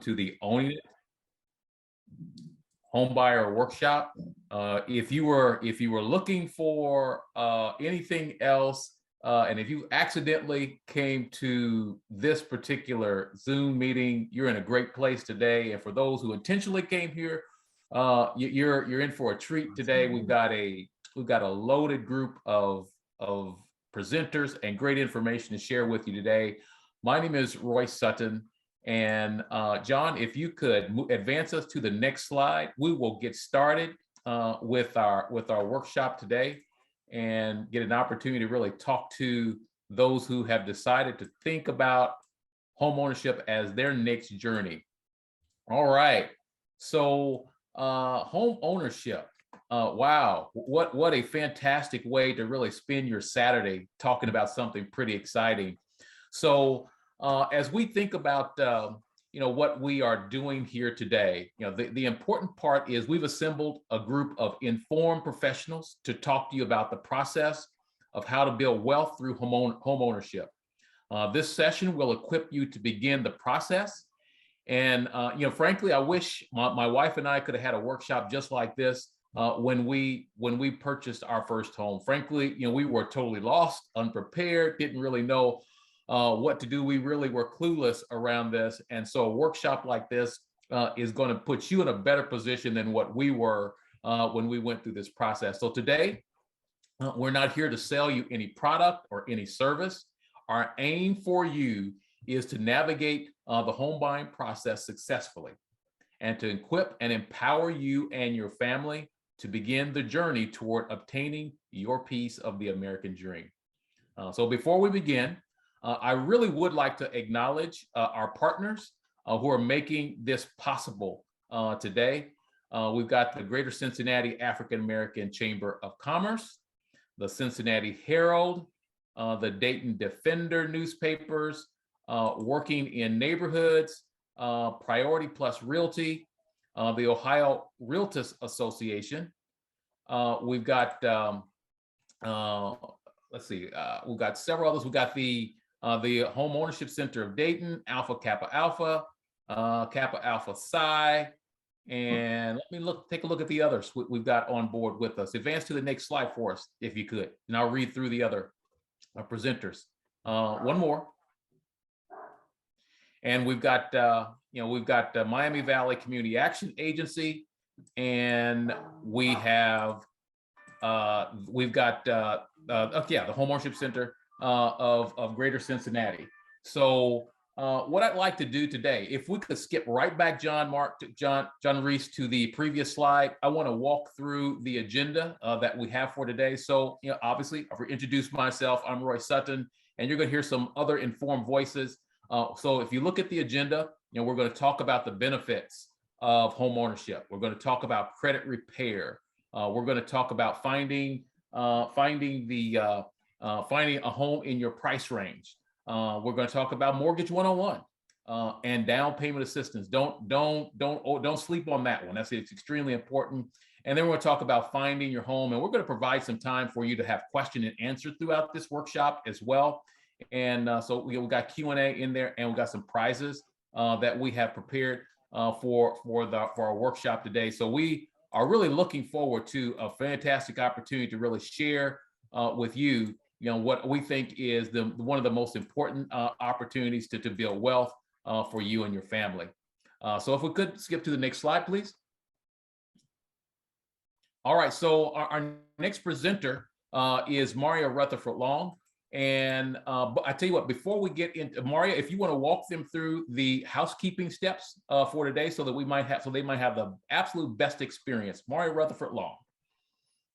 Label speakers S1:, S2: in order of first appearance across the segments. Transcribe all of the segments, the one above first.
S1: to the Owning It Homebuyer Workshop. If you were looking for anything else, and if you accidentally came to this particular Zoom meeting, you're in a great place today. And for those who intentionally came here, you're in for a treat today. We've got a loaded group of presenters and great information to share with you today. My name is Roy Sutton, and John, if you could advance us to the next slide, we will get started with our workshop today and get an opportunity to really talk to those who have decided to think about homeownership as their next journey. All right, so home ownership. Wow, what a fantastic way to really spend your Saturday talking about something pretty exciting. So as we think about what we are doing here today, the important part is we've assembled a group of informed professionals to talk to you about the process of how to build wealth through home ownership. This session will equip you to begin the process. And frankly, I wish my wife and I could have had a workshop just like this when we purchased our first home. Frankly, we were totally lost, unprepared, didn't really know what to do. We really were clueless around this. And so a workshop like this is going to put you in a better position than what we were when we went through this process. So today, we're not here to sell you any product or any service. Our aim for you is to navigate the home buying process successfully and to equip and empower you and your family to begin the journey toward obtaining your piece of the American dream. So before we begin, I really would like to acknowledge our partners who are making this possible today. We've got the Greater Cincinnati African American Chamber of Commerce, the Cincinnati Herald, the Dayton Defender newspapers, Working in Neighborhoods, Priority Plus Realty, the Ohio Realtors Association. We've got, we've got several others. We've got the Homeownership Center of Dayton, Alpha Kappa Alpha, Kappa Alpha Psi, and let me take a look at the others we've got on board with us. Advance to the next slide for us, if you could, and I'll read through the other presenters. One more, and we've got Miami Valley Community Action Agency, and we've got the Homeownership Center of Greater Cincinnati. So what I'd like to do today, if we could skip right back, John Reese, to the previous slide. I want to walk through the agenda that we have for today. So, obviously, I've introduced myself. I'm Roy Sutton, and you're going to hear some other informed voices. So if you look at the agenda, we're going to talk about the benefits of home ownership. We're going to talk about credit repair. We're going to talk about finding a home in your price range. We're going to talk about Mortgage 101 and down payment assistance. Don't sleep on that one. It's extremely important. And then we're going to talk about finding your home, and we're going to provide some time for you to have question and answer throughout this workshop as well. And so we got Q&A in there, and we got some prizes that we have prepared for our workshop today. So we are really looking forward to a fantastic opportunity to really share with you, what we think is one of the most important opportunities to build wealth for you and your family. So if we could skip to the next slide, please. All right, so our next presenter is Maria Rutherford Long. And I tell you what, before we get into Maria, if you want to walk them through the housekeeping steps for today, so they might have the absolute best experience. Maria Rutherford Long.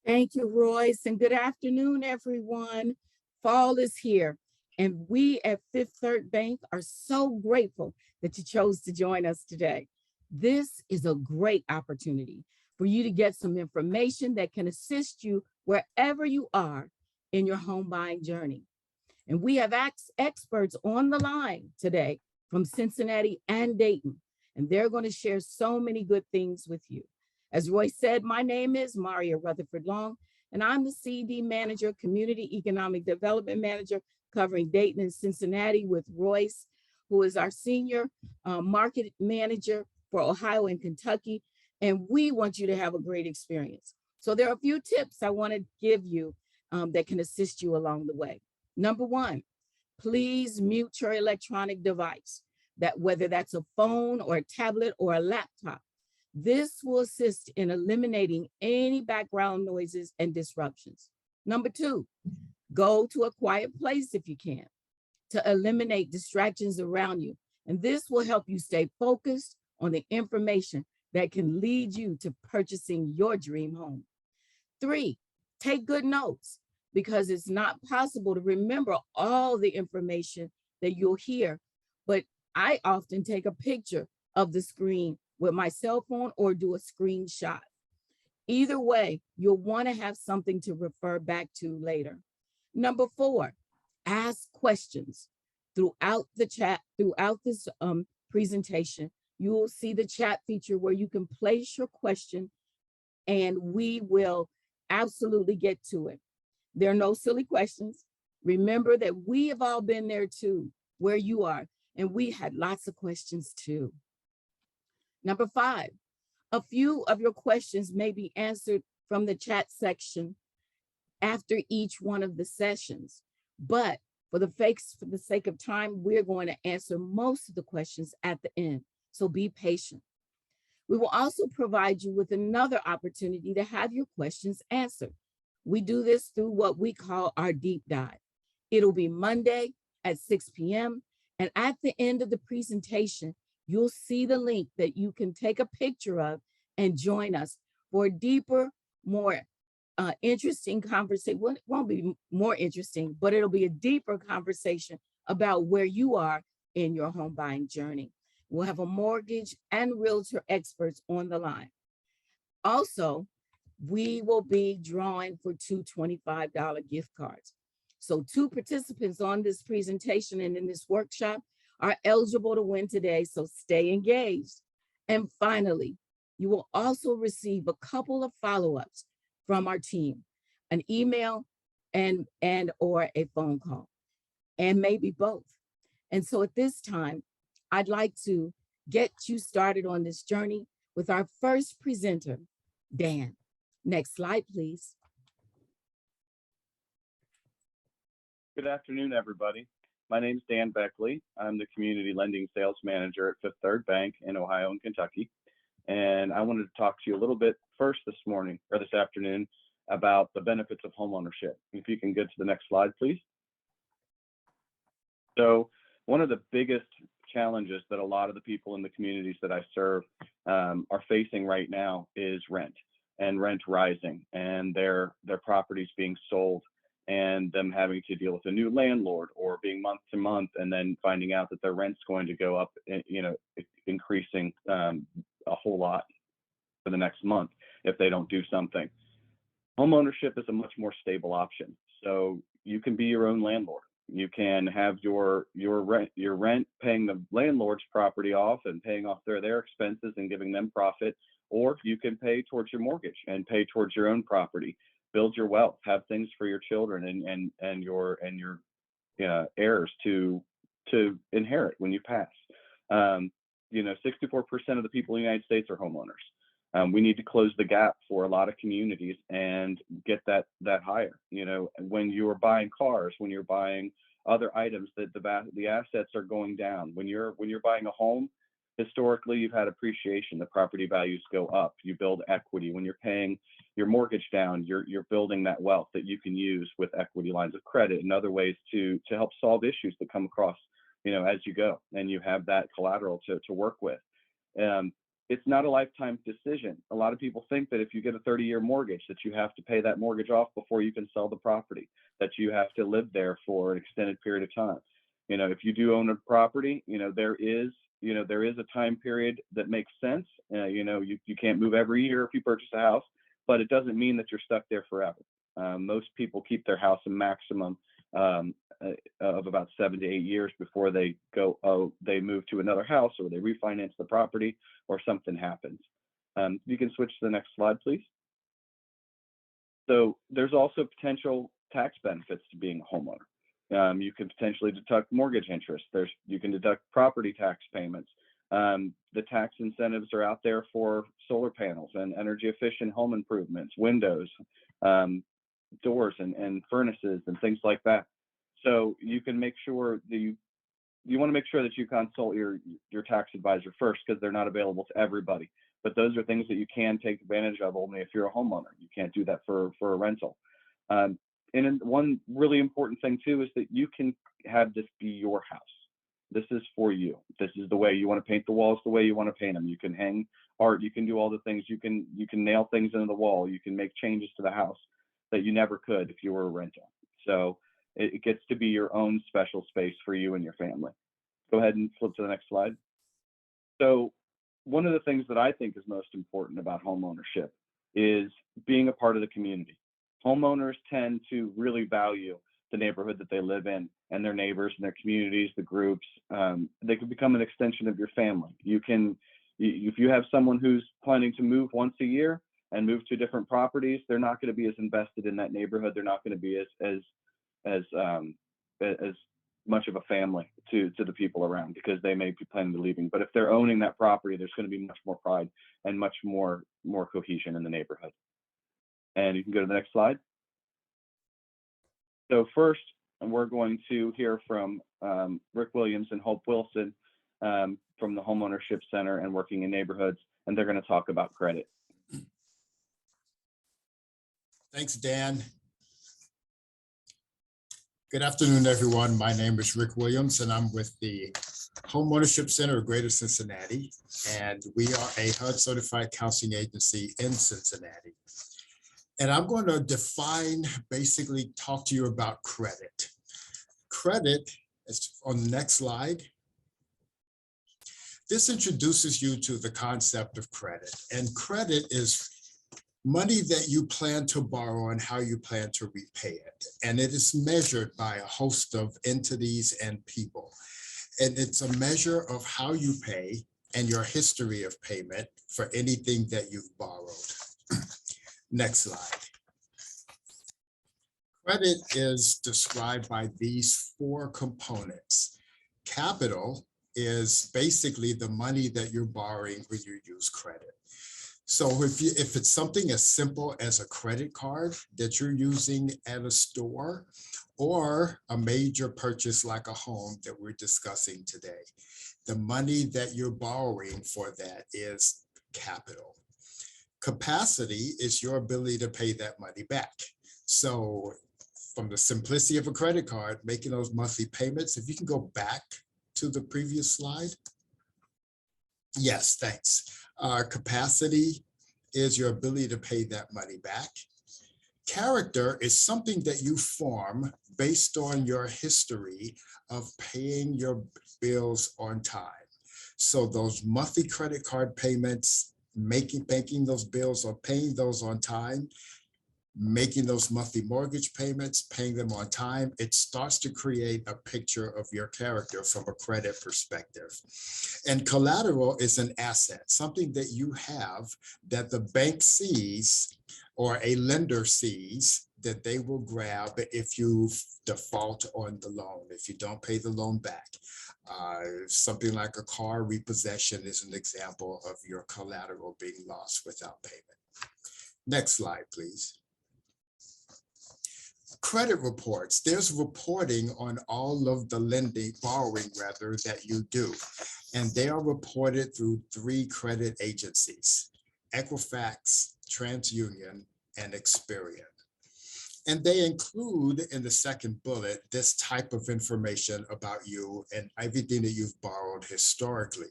S2: Thank you, Royce, and good afternoon, everyone. Fall is here, and we at Fifth Third Bank are so grateful that you chose to join us today. This is a great opportunity for you to get some information that can assist you wherever you are in your home buying journey. And we have experts on the line today from Cincinnati and Dayton, and they're going to share so many good things with you. As Roy said, my name is Maria Rutherford Long, and I'm the CD Manager, Community Economic Development Manager, covering Dayton and Cincinnati with Royce. who is our senior market manager for Ohio and Kentucky. And we want you to have a great experience. So there are a few tips I want to give you that can assist you along the way. Number one, please mute your electronic device, that whether that's a phone or a tablet or a laptop. This will assist in eliminating any background noises and disruptions. Number two, go to a quiet place if you can to eliminate distractions around you. And this will help you stay focused on the information that can lead you to purchasing your dream home. Three, take good notes because it's not possible to remember all the information that you'll hear. But I often take a picture of the screen with my cell phone or do a screenshot. Either way, you'll want to have something to refer back to later. Number four, ask questions throughout the chat, throughout this presentation. You will see the chat feature where you can place your question and we will absolutely get to it. There are no silly questions. Remember that we have all been there too, where you are, and we had lots of questions too. Number five, a few of your questions may be answered from the chat section after each one of the sessions, but for the sake of time, we're going to answer most of the questions at the end, so be patient. We will also provide you with another opportunity to have your questions answered. We do this through what we call our deep dive. It'll be Monday at 6 p.m. And at the end of the presentation, you'll see the link that you can take a picture of and join us for a deeper, more interesting conversation. Well, it won't be more interesting, but it'll be a deeper conversation about where you are in your home buying journey. We'll have a mortgage and realtor experts on the line. Also, we will be drawing for two $25 gift cards. So 2 participants on this presentation and in this workshop are eligible to win today, so stay engaged. And finally, you will also receive a couple of follow-ups from our team, an email and or a phone call, and maybe both. And so at this time, I'd like to get you started on this journey with our first presenter, Dan. Next slide, please.
S3: Good afternoon, everybody. My name is Dan Beckley. I'm the Community Lending Sales Manager at Fifth Third Bank in Ohio and Kentucky. And I wanted to talk to you a little bit first this morning or this afternoon about the benefits of homeownership. If you can go to the next slide, please. So one of the biggest challenges that a lot of the people in the communities that I serve are facing right now is rent and rent rising and their properties being sold and them having to deal with a new landlord or being month to month and then finding out that their rent's going to go up, increasing a whole lot for the next month if they don't do something. Homeownership is a much more stable option. So you can be your own landlord. You can have your rent paying the landlord's property off and paying off their expenses and giving them profit, or you can pay towards your mortgage and pay towards your own property, build your wealth, have things for your children and your heirs to inherit when you pass. 64% of the people in the United States are homeowners. We need to close the gap for a lot of communities and get that higher. When you're buying cars, when you're buying other items, that the assets are going down. When you're buying a home, historically you've had appreciation. The property values go up. You build equity. When you're paying your mortgage down, you're building that wealth that you can use with equity lines of credit and other ways to help solve issues that come across, as you go, and you have that collateral to work with. It's not a lifetime decision. A lot of people think that if you get a 30-year mortgage, that you have to pay that mortgage off before you can sell the property, that you have to live there for an extended period of time. If you do own a property, there is a time period that makes sense. You can't move every year if you purchase a house, but it doesn't mean that you're stuck there forever. Most people keep their house a maximum of about 7 to 8 years before they move to another house or they refinance the property or something happens. You can switch to the next slide, please. So there's also potential tax benefits to being a homeowner. You can potentially deduct mortgage interest. You can deduct property tax payments. The tax incentives are out there for solar panels and energy efficient home improvements, windows, doors and furnaces and things like that. So you can make sure that you want to make sure that you consult your tax advisor first, because they're not available to everybody. But those are things that you can take advantage of only if you're a homeowner. You can't do that for a rental. And one really important thing too is that you can have this be your house. This is for you. This is the way you want to paint the walls, the way you want to paint them. You can hang art. You can do all the things. You can nail things into the wall. You can make changes to the house that you never could if you were a rental. So it gets to be your own special space for you and your family. Go ahead and flip to the next slide. So one of the things that I think is most important about homeownership is being a part of the community. Homeowners tend to really value the neighborhood that they live in and their neighbors and their communities, the groups. They can become an extension of your family. If you have someone who's planning to move once a year and move to different properties, they're not going to be as invested in that neighborhood. They're not going to be as much of a family to the people around, because they may be planning to leaving. But if they're owning that property, there's going to be much more pride and much more cohesion in the neighborhood. And you can go to the next slide. So first, we're going to hear from Rick Williams and Hope Wilson from the Homeownership Center and Working in Neighborhoods, and they're going to talk about credit.
S4: Thanks, Dan. Good afternoon, everyone. My name is Rick Williams, and I'm with the Homeownership Center of Greater Cincinnati, and we are a HUD certified counseling agency in Cincinnati. And I'm going to basically talk to you about credit. Credit is on the next slide. This introduces you to the concept of credit. And credit is money that you plan to borrow and how you plan to repay it. And it is measured by a host of entities and people. And it's a measure of how you pay and your history of payment for anything that you've borrowed. Next slide. Credit is described by these 4 components. Capital is basically the money that you're borrowing when you use credit. So if it's something as simple as a credit card that you're using at a store, or a major purchase like a home that we're discussing today, the money that you're borrowing for that is capital. Capacity is your ability to pay that money back. So from the simplicity of a credit card, making those monthly payments, if you can go back to the previous slide. Yes, thanks. Capacity is your ability to pay that money back. Character is something that you form based on your history of paying your bills on time. So those monthly credit card payments, making those bills or paying those on time, making those monthly mortgage payments, paying them on time, it starts to create a picture of your character from a credit perspective. And collateral is an asset, something that you have that the bank sees or a lender sees that they will grab if you default on the loan, if you don't pay the loan back. Something like a car repossession is an example of your collateral being lost without payment. Next slide, please. Credit reports. There's reporting on all of the borrowing that you do. And they are reported through 3 credit agencies: Equifax, TransUnion, and Experian. And they include in the second bullet this type of information about you and everything that you've borrowed historically.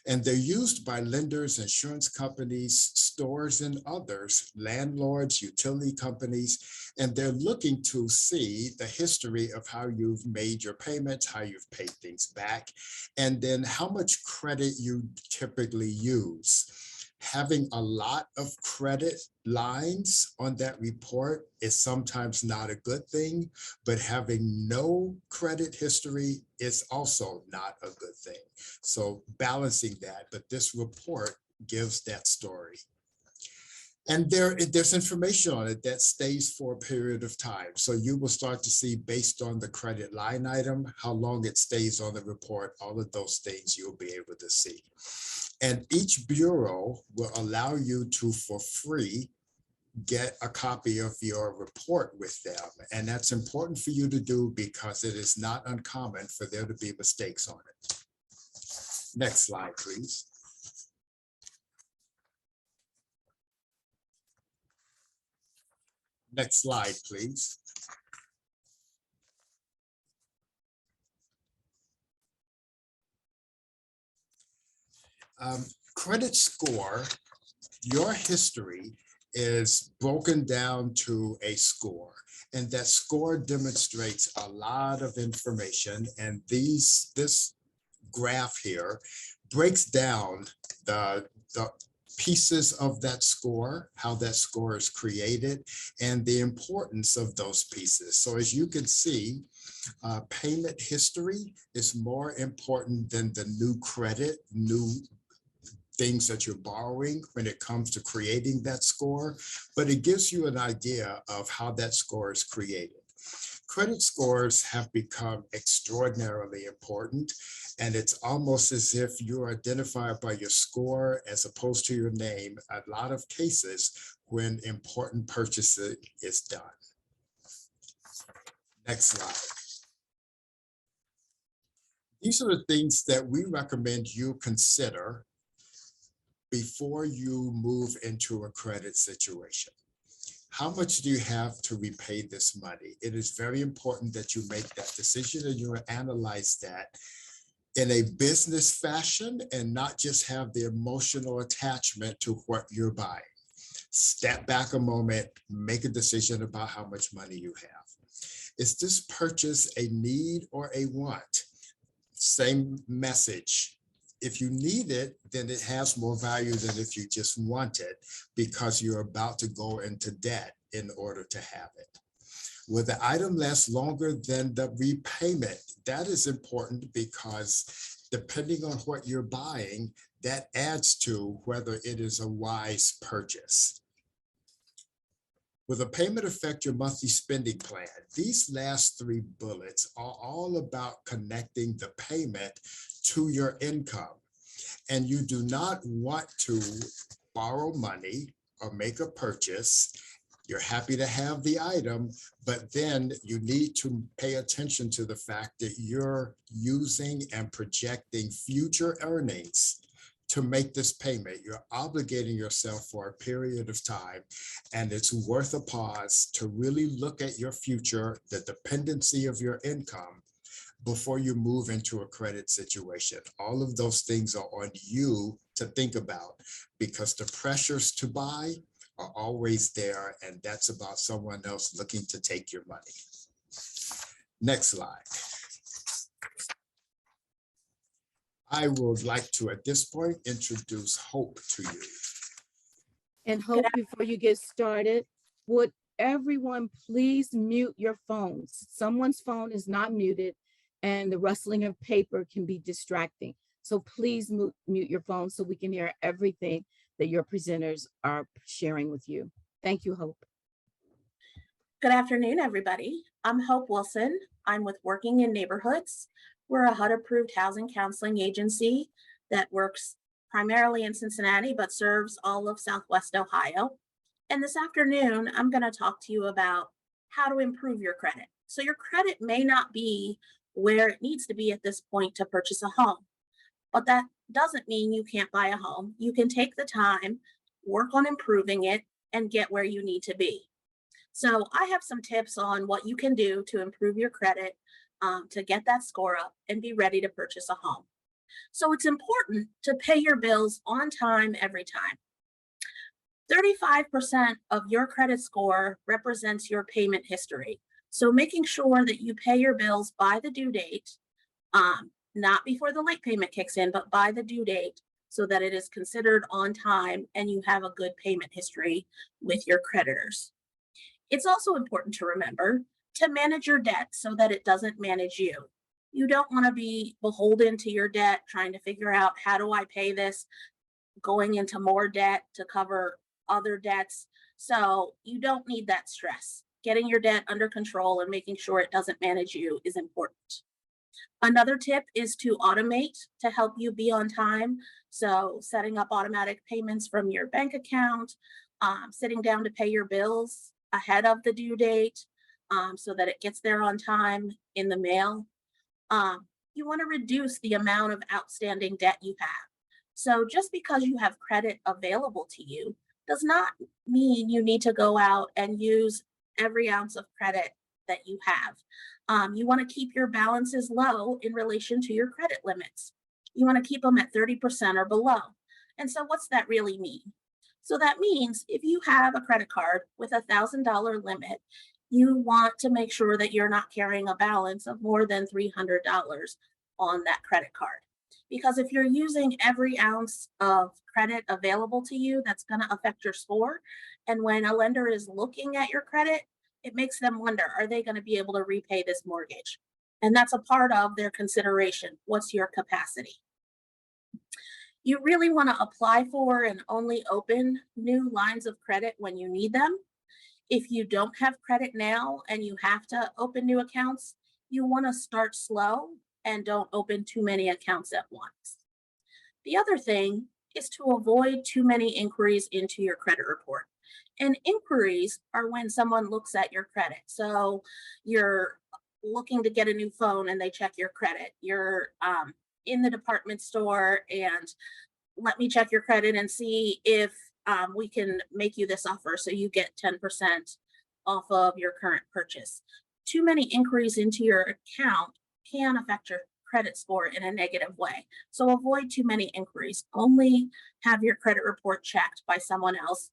S4: And they're used by lenders, insurance companies, stores, and others, landlords, utility companies, and they're looking to see the history of how you've made your payments, how you've paid things back, and then how much credit you typically use. Having a lot of credit lines on that report is sometimes not a good thing, but having no credit history is also not a good thing. So balancing that, but this report gives that story. And there's information on it that stays for a period of time. So you will start to see, based on the credit line item, how long it stays on the report. All of those things you'll be able to see. And each bureau will allow you to, for free, get a copy of your report with them. And that's important for you to do because it is not uncommon for there to be mistakes on it. Next slide, please. Next slide, please. Credit score, your history is broken down to a score, and that score demonstrates a lot of information. And this graph here breaks down the pieces of that score, how that score is created, and the importance of those pieces. So as you can see, payment history is more important than the new credit, new things that you're borrowing when it comes to creating that score, but it gives you an idea of how that score is created. Credit scores have become extraordinarily important, and it's almost as if you're identified by your score as opposed to your name, a lot of cases when important purchasing is done. Next slide. These are the things that we recommend you consider before you move into a credit situation. How much do you have to repay this money? It is very important that you make that decision and you analyze that in a business fashion and not just have the emotional attachment to what you're buying. Step back a moment, make a decision about how much money you have. Is this purchase a need or a want? Same message. If you need it, then it has more value than if you just want it because you're about to go into debt in order to have it. Will the item last longer than the repayment? That is important because depending on what you're buying, that adds to whether it is a wise purchase. Will the payment affect your monthly spending plan? These last three bullets are all about connecting the payment to your income. And you do not want to borrow money or make a purchase. You're happy to have the item, but then you need to pay attention to the fact that you're using and projecting future earnings to make this payment. You're obligating yourself for a period of time, and it's worth a pause to really look at your future, the dependency of your income, before you move into a credit situation. All of those things are on you to think about because the pressures to buy are always there, and that's about someone else looking to take your money. Next slide. I would like to, at this point, introduce Hope to you.
S2: And Hope, before you get started, would everyone please mute your phones? Someone's phone is not muted, and the rustling of paper can be distracting. So please mute your phone so we can hear everything that your presenters are sharing with you. Thank you, Hope.
S5: Good afternoon, everybody. I'm Hope Wilson. I'm with Working in Neighborhoods. We're a HUD-approved housing counseling agency that works primarily in Cincinnati, but serves all of Southwest Ohio. And this afternoon, I'm going to talk to you about how to improve your credit. So your credit may not be where it needs to be at this point to purchase a home, but that doesn't mean you can't buy a home. You can take the time, work on improving it, and get where you need to be. So I have some tips on what you can do to improve your credit, to get that score up and be ready to purchase a home. So it's important to pay your bills on time every time. 35% of your credit score represents your payment history. So making sure that you pay your bills by the due date, not before the late payment kicks in, but by the due date, so that it is considered on time and you have a good payment history with your creditors. It's also important to remember to manage your debt so that it doesn't manage you. You don't want to be beholden to your debt, trying to figure out, how do I pay this, going into more debt to cover other debts. So you don't need that stress. Getting your debt under control and making sure it doesn't manage you is important. Another tip is to automate to help you be on time. So setting up automatic payments from your bank account, sitting down to pay your bills ahead of the due date, so that it gets there on time in the mail. You want to reduce the amount of outstanding debt you have. So just because you have credit available to you does not mean you need to go out and use every ounce of credit that you have. You want to keep your balances low in relation to your credit limits. You want to keep them at 30% or below. And so what's that really mean? So that means if you have a credit card with $1,000 limit, you want to make sure that you're not carrying a balance of more than $300 on that credit card. Because if you're using every ounce of credit available to you, that's going to affect your score. And when a lender is looking at your credit, it makes them wonder, are they going to be able to repay this mortgage? And that's a part of their consideration. What's your capacity? You really want to apply for and only open new lines of credit when you need them. If you don't have credit now and you have to open new accounts, you want to start slow and don't open too many accounts at once. The other thing is to avoid too many inquiries into your credit report. And inquiries are when someone looks at your credit. So you're looking to get a new phone and they check your credit. You're in the department store and let me check your credit and see if we can make you this offer so you get 10% off of your current purchase. Too many inquiries into your account can affect your credit score in a negative way. So avoid too many inquiries. Only have your credit report checked by someone else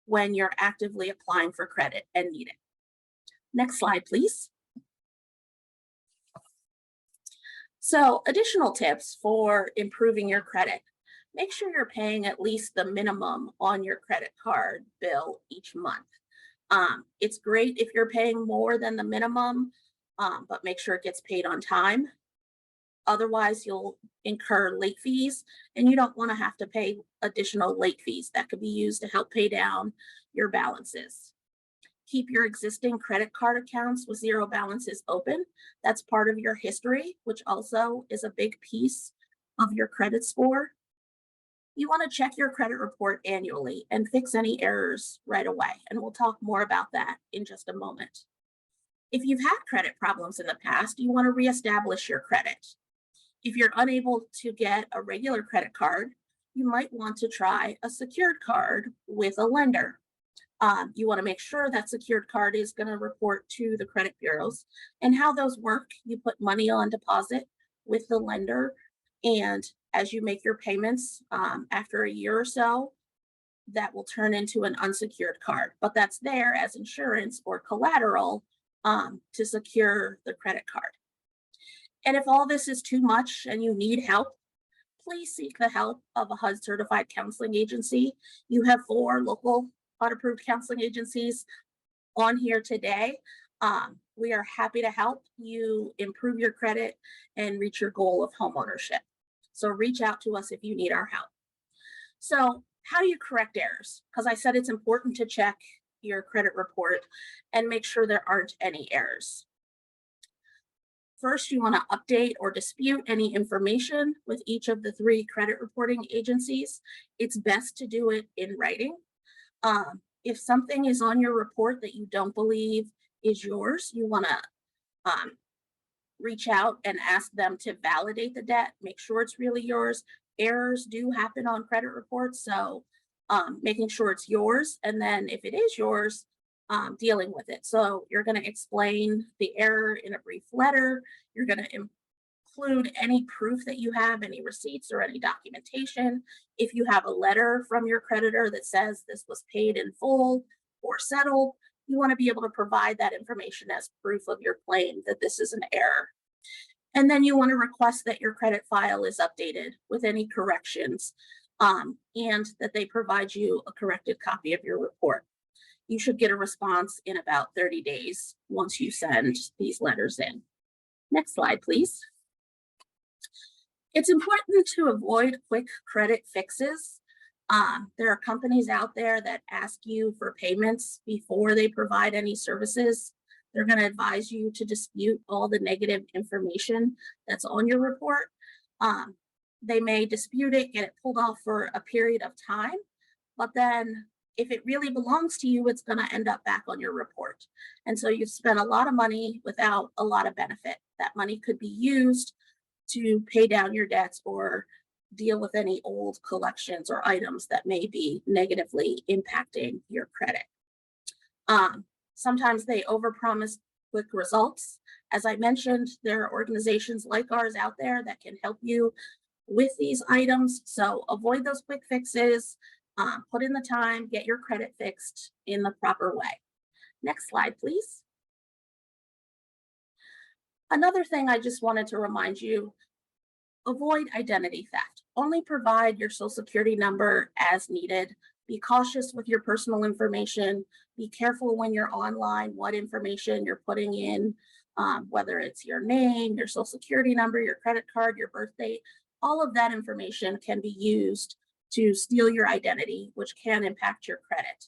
S5: when you're actively applying for credit and need it. Next slide, please. So additional tips for improving your credit. Make sure you're paying at least the minimum on your credit card bill each month. It's great if you're paying more than the minimum, but make sure it gets paid on time. Otherwise, you'll incur late fees, and you don't want to have to pay additional late fees that could be used to help pay down your balances. Keep your existing credit card accounts with zero balances open. That's part of your history, which also is a big piece of your credit score. You want to check your credit report annually and fix any errors right away, and we'll talk more about that in just a moment. If you've had credit problems in the past, you want to reestablish your credit. If you're unable to get a regular credit card, you might want to try a secured card with a lender. You want to make sure that secured card is going to report to the credit bureaus. And how those work, you put money on deposit with the lender, and as you make your payments after a year or so, that will turn into an unsecured card. But that's there as insurance or collateral to secure the credit card. And if all this is too much and you need help, please seek the help of a HUD certified counseling agency. You have 4 local HUD approved counseling agencies on here today. We are happy to help you improve your credit and reach your goal of homeownership. So reach out to us if you need our help. So how do you correct errors? Because I said it's important to check your credit report and make sure there aren't any errors. First, you want to update or dispute any information with each of the 3 credit reporting agencies. It's best to do it in writing. If something is on your report that you don't believe is yours, you want to reach out and ask them to validate the debt, make sure it's really yours. Errors do happen on credit reports, so making sure it's yours, and then if it is yours, dealing with it. So you're going to explain the error in a brief letter. You're going to include any proof that you have, any receipts or any documentation. If you have a letter from your creditor that says this was paid in full or settled, you want to be able to provide that information as proof of your claim that this is an error. And then you want to request that your credit file is updated with any corrections and that they provide you a corrected copy of your report. You should get a response in about 30 days once you send these letters in. Next slide, please. It's important to avoid quick credit fixes. There are companies out there that ask you for payments before they provide any services. They're going to advise you to dispute all the negative information that's on your report. They may dispute it, get it pulled off for a period of time, but then if it really belongs to you, it's going to end up back on your report. And so you've spent a lot of money without a lot of benefit. That money could be used to pay down your debts or deal with any old collections or items that may be negatively impacting your credit. Sometimes they overpromise quick results. As I mentioned, there are organizations like ours out there that can help you with these items. So avoid those quick fixes, put in the time, get your credit fixed in the proper way. Next slide, please. Another thing I just wanted to remind you, avoid identity theft. Only provide your social security number as needed. Be cautious with your personal information. Be careful when you're online, what information you're putting in, whether it's your name, your social security number, your credit card, your birth date. All of that information can be used to steal your identity, which can impact your credit.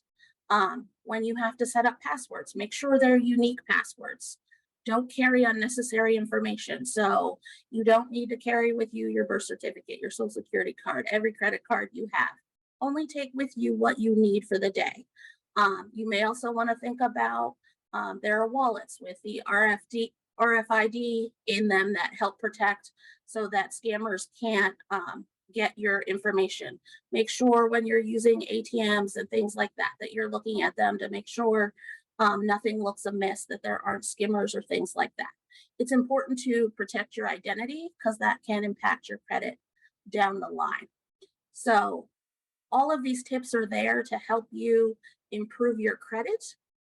S5: When you have to set up passwords, make sure they're unique passwords. Don't carry unnecessary information. So you don't need to carry with you your birth certificate, your social security card, every credit card you have. Only take with you what you need for the day. You may also want to think about, there are wallets with the RFID in them that help protect so that scammers can't get your information. Make sure when you're using ATMs and things like that, that you're looking at them to make sure nothing looks amiss, that there aren't skimmers or things like that. It's important to protect your identity because that can impact your credit down the line. So all of these tips are there to help you improve your credit.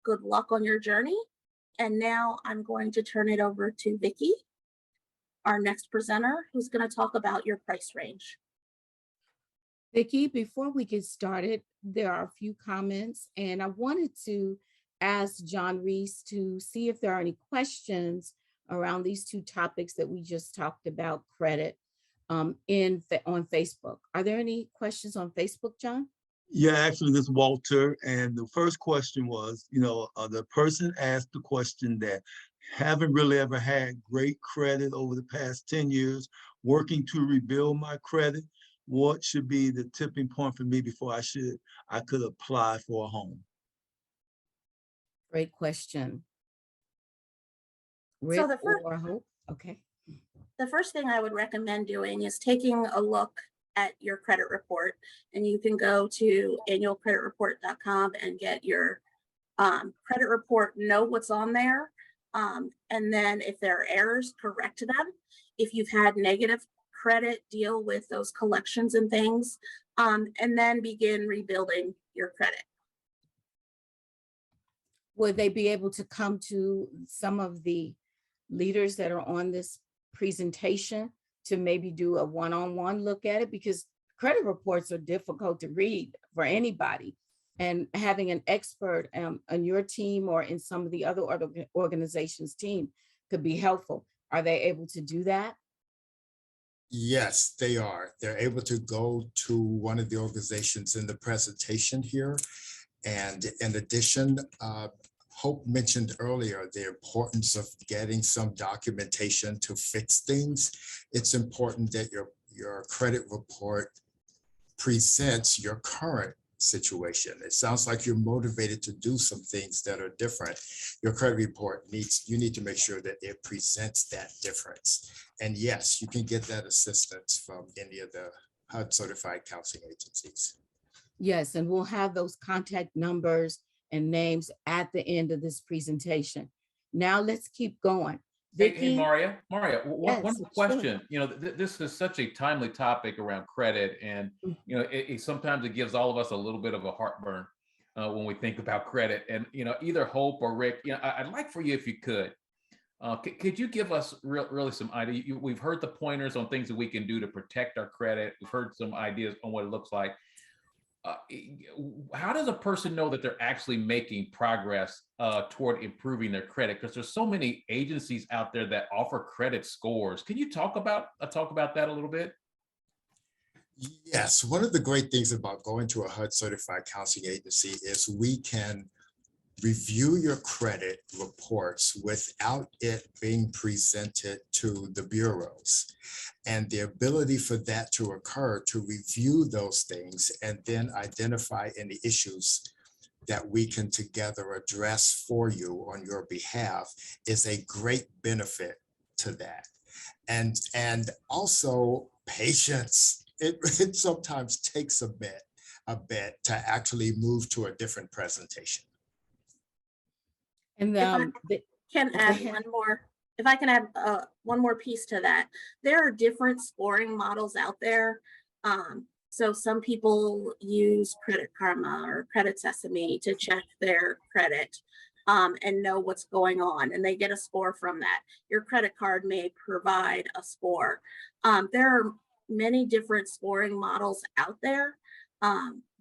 S5: Good luck on your journey. And now I'm going to turn it over to Vicki, our next presenter, who's going to talk about your price range.
S2: Vicki, before we get started, there are a few comments, and I wanted to ask John Reese to see if there are any questions around these two topics that we just talked about, credit, on Facebook. Are there any questions on Facebook, John?
S6: Yeah, actually, this is Walter. And the first question was, the person asked the question that haven't really ever had great credit over the past 10 years, working to rebuild my credit. What should be the tipping point for me before I could apply for a home?
S2: Great question.
S5: So
S2: Rick or Hope? Okay.
S5: The first thing I would recommend doing is taking a look at your credit report, and you can go to annualcreditreport.com and get your credit report, know what's on there, and then if there are errors, correct them. If you've had negative credit, deal with those collections and things, and then begin rebuilding your credit.
S2: Would they be able to come to some of the leaders that are on this presentation to maybe do a one-on-one look at it? Because credit reports are difficult to read for anybody. And having an expert on your team or in some of the other organizations' team could be helpful. Are they able to do that?
S4: Yes, they are. They're able to go to one of the organizations in the presentation here. And in addition, Hope mentioned earlier the importance of getting some documentation to fix things. It's important that your credit report presents your current situation. It sounds like you're motivated to do some things that are different. Your credit report you need to make sure that it presents that difference. And yes, you can get that assistance from any of the HUD certified counseling agencies.
S2: Yes, and we'll have those contact numbers and names at the end of this presentation. Now let's keep going.
S1: Hey, Maria,
S2: Yes,
S1: one question. Sure. This is such a timely topic around credit, and it sometimes it gives all of us a little bit of a heartburn when we think about credit. And either Hope or Rick, I'd like for you, if you could you give us really some idea? We've heard the pointers on things that we can do to protect our credit. We've heard some ideas on what it looks like. How does a person know that they're actually making progress toward improving their credit? Because there's so many agencies out there that offer credit scores. Can you talk about that a little bit?
S4: Yes, one of the great things about going to a HUD certified counseling agency is we can review your credit reports without it being presented to the bureaus. And the ability for that to occur, to review those things and then identify any issues that we can together address for you on your behalf, is a great benefit to that. And also patience. It sometimes takes a bit to actually move to a different presentation.
S2: And
S5: If I can
S2: go
S5: add
S2: ahead.
S5: one more, if I can add one more piece to that, there are different scoring models out there. So some people use Credit Karma or Credit Sesame to check their credit and know what's going on, and they get a score from that. Your credit card may provide a score. There are many different scoring models out there.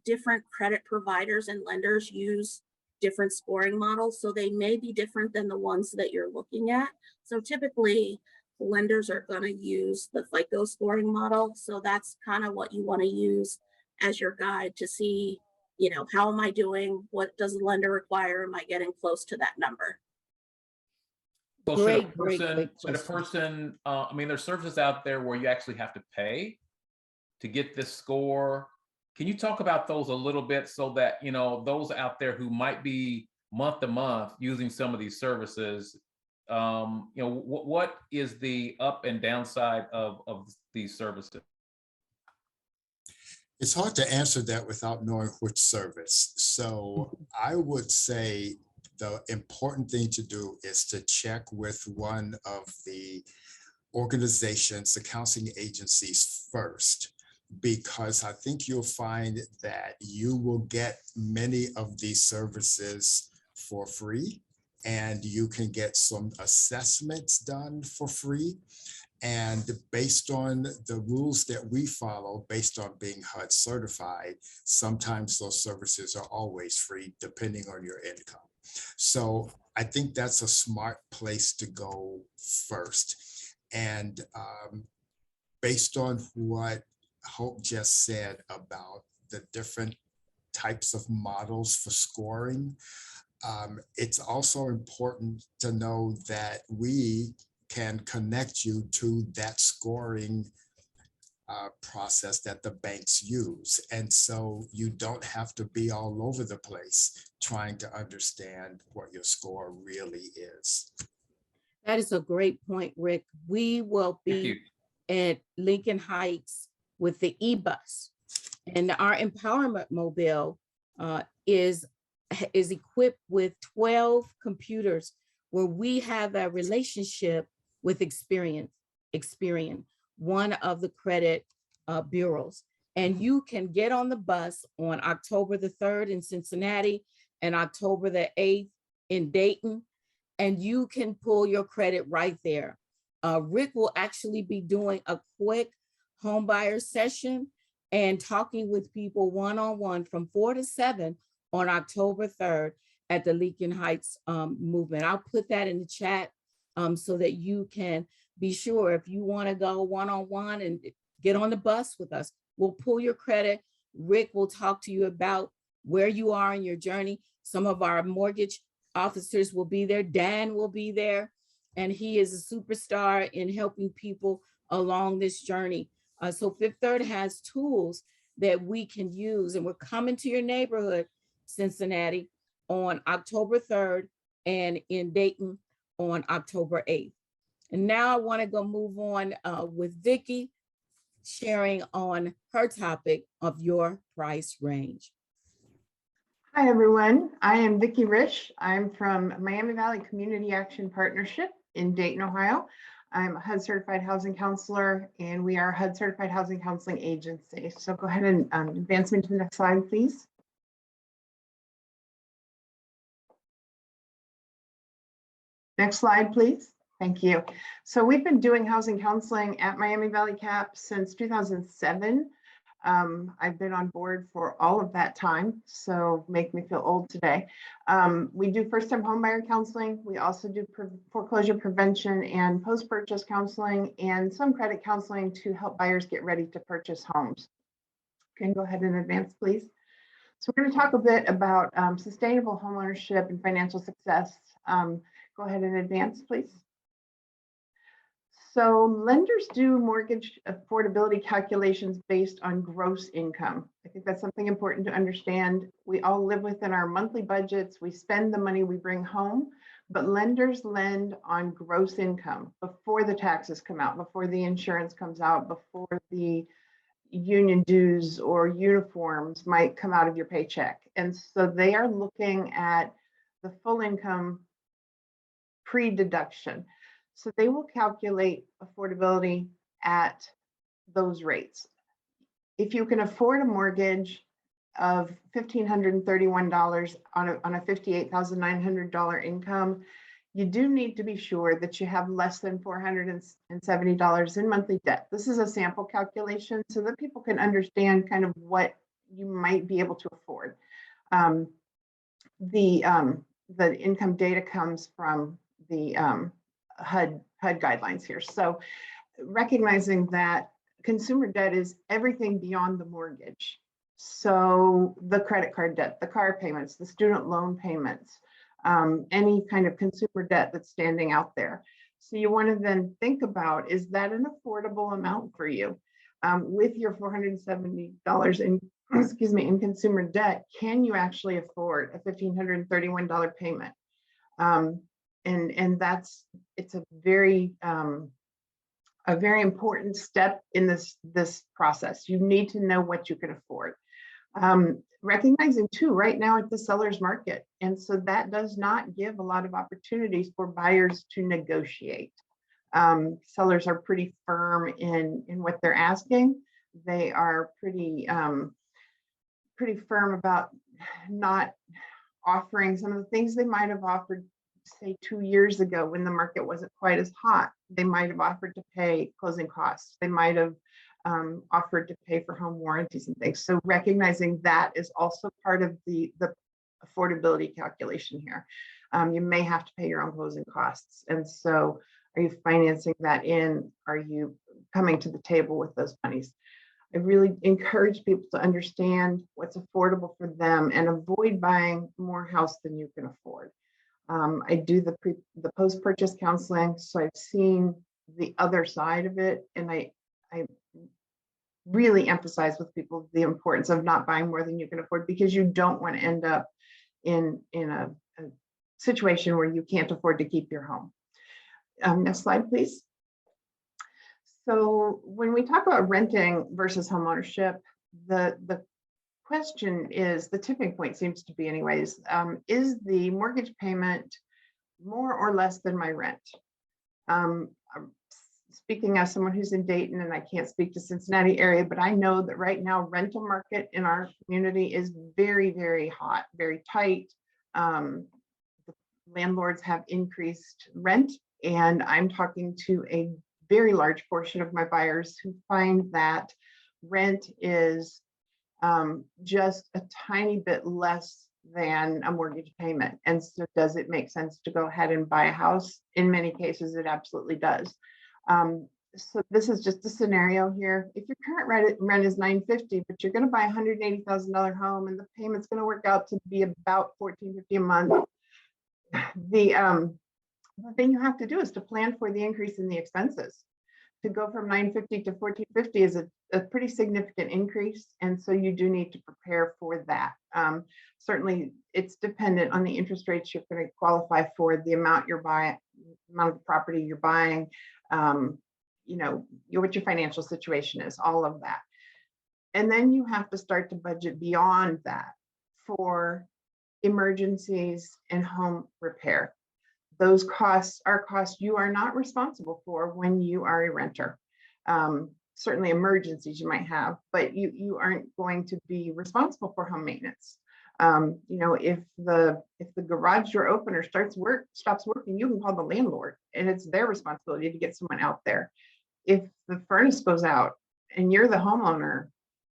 S5: Different credit providers and lenders use different scoring models, so they may be different than the ones that you're looking at. So typically, lenders are going to use the FICO scoring model. So that's kind of what you want to use as your guide to see, you know, how am I doing? What does the lender require? Am I getting close to that number?
S1: So
S2: Great
S1: should a
S2: question.
S1: person, I mean, there's services out there where you actually have to pay to get this score. Can you talk about those a little bit so that, you know, those out there who might be month to month using some of these services, you know, what is the up and downside of these services?
S4: It's hard to answer that without knowing which service. So I would say the important thing to do is to check with one of the organizations, the counseling agencies first, because I think you'll find that you will get many of these services for free, and you can get some assessments done for free. And based on the rules that we follow, based on being HUD certified, sometimes those services are always free, depending on your income. So I think that's a smart place to go first. And based on what Hope just said about the different types of models for scoring, it's also important to know that we can connect you to that scoring process that the banks use. And so you don't have to be all over the place trying to understand what your score really is.
S2: That is a great point, Rick. We will
S1: Thank you.
S2: be at Lincoln Heights with the e-bus, and our empowerment mobile is equipped with 12 computers where we have a relationship with Experian, one of the credit bureaus. And you can get on the bus on October the 3rd in Cincinnati and October the 8th in Dayton, and you can pull your credit right there. Rick will actually be doing a quick home buyer session and talking with people one-on-one from 4 to 7 on October 3rd at the Lincoln Heights movement. I'll put that in the chat so that you can be sure if you want to go one-on-one and get on the bus with us. We'll pull your credit. Rick will talk to you about where you are in your journey. Some of our mortgage officers will be there. Dan will be there, and he is a superstar in helping people along this journey. So Fifth Third has tools that we can use, and we're coming to your neighborhood, Cincinnati, on October 3rd and in Dayton on October 8th. And now I want to go move on with Vicki sharing on her topic of your price range.
S7: Hi, everyone. I am Vicki Rich. I'm from Miami Valley Community Action Partnership in Dayton, Ohio. I'm a HUD certified housing counselor, and we are a HUD certified housing counseling agency. So go ahead and advance me to the next slide, please. Next slide, please. Thank you. So we've been doing housing counseling at Miami Valley CAP since 2007. I've been on board for all of that time, so make me feel old today. We do first-time homebuyer counseling. We also do foreclosure prevention and post-purchase counseling and some credit counseling to help buyers get ready to purchase homes. Can go ahead and advance, please. So we're going to talk a bit about sustainable homeownership and financial success. Go ahead and advance, please. So lenders do mortgage affordability calculations based on gross income. I think that's something important to understand. We all live within our monthly budgets. We spend the money we bring home, but lenders lend on gross income before the taxes come out, before the insurance comes out, before the union dues or uniforms might come out of your paycheck. And so they are looking at the full income pre-deduction. So they will calculate affordability at those rates. If you can afford a mortgage of $1,531 on a $58,900 income, you do need to be sure that you have less than $470 in monthly debt. This is a sample calculation so that people can understand kind of what you might be able to afford. The income data comes from the HUD guidelines here. So recognizing that consumer debt is everything beyond the mortgage. So the credit card debt, the car payments, the student loan payments, any kind of consumer debt that's standing out there. So you want to then think about, is that an affordable amount for you? With your $470 in, excuse me, in consumer debt, can you actually afford a $1,531 payment? And it's a very important step in this process. You need to know what you can afford. Recognizing too, right now it's the seller's market. And so that does not give a lot of opportunities for buyers to negotiate. Sellers are pretty firm in what they're asking. They are pretty firm about not offering some of the things they might have offered, say 2 years ago when the market wasn't quite as hot. They might have offered to pay closing costs. They might have offered to pay for home warranties and things. So recognizing that is also part of the affordability calculation here. You may have to pay your own closing costs. And so are you financing that in? Are you coming to the table with those monies? I really encourage people to understand what's affordable for them and avoid buying more house than you can afford. I do the post-purchase counseling, so I've seen the other side of it, and I really emphasize with people the importance of not buying more than you can afford, because you don't want to end up in a situation where you can't afford to keep your home. Next slide, please. So when we talk about renting versus homeownership, the question is, the tipping point seems to be anyways, is the mortgage payment more or less than my rent? Speaking as someone who's in Dayton, and I can't speak to Cincinnati area, but I know that right now rental market in our community is very, very hot, very tight. The landlords have increased rent, and I'm talking to a very large portion of my buyers who find that rent is just a tiny bit less than a mortgage payment. And so does it make sense to go ahead and buy a house? In many cases, it absolutely does. So this is just a scenario here. If your current rent is $950, but you're going to buy a $180,000 home and the payment's going to work out to be about $1,450 a month, the thing you have to do is to plan for the increase in the expenses. To go from $950 to $1,450 is a pretty significant increase, and so you do need to prepare for that. Certainly, it's dependent on the interest rates you're going to qualify for, the amount you're buying, amount of the property you're buying, you know, what your financial situation is, all of that. And then you have to start to budget beyond that for emergencies and home repair. Those costs are costs you are not responsible for when you are a renter. Certainly emergencies you might have, but you aren't going to be responsible for home maintenance. You know, if the garage door opener stops working, you can call the landlord, and it's their responsibility to get someone out there. If the furnace goes out and you're the homeowner,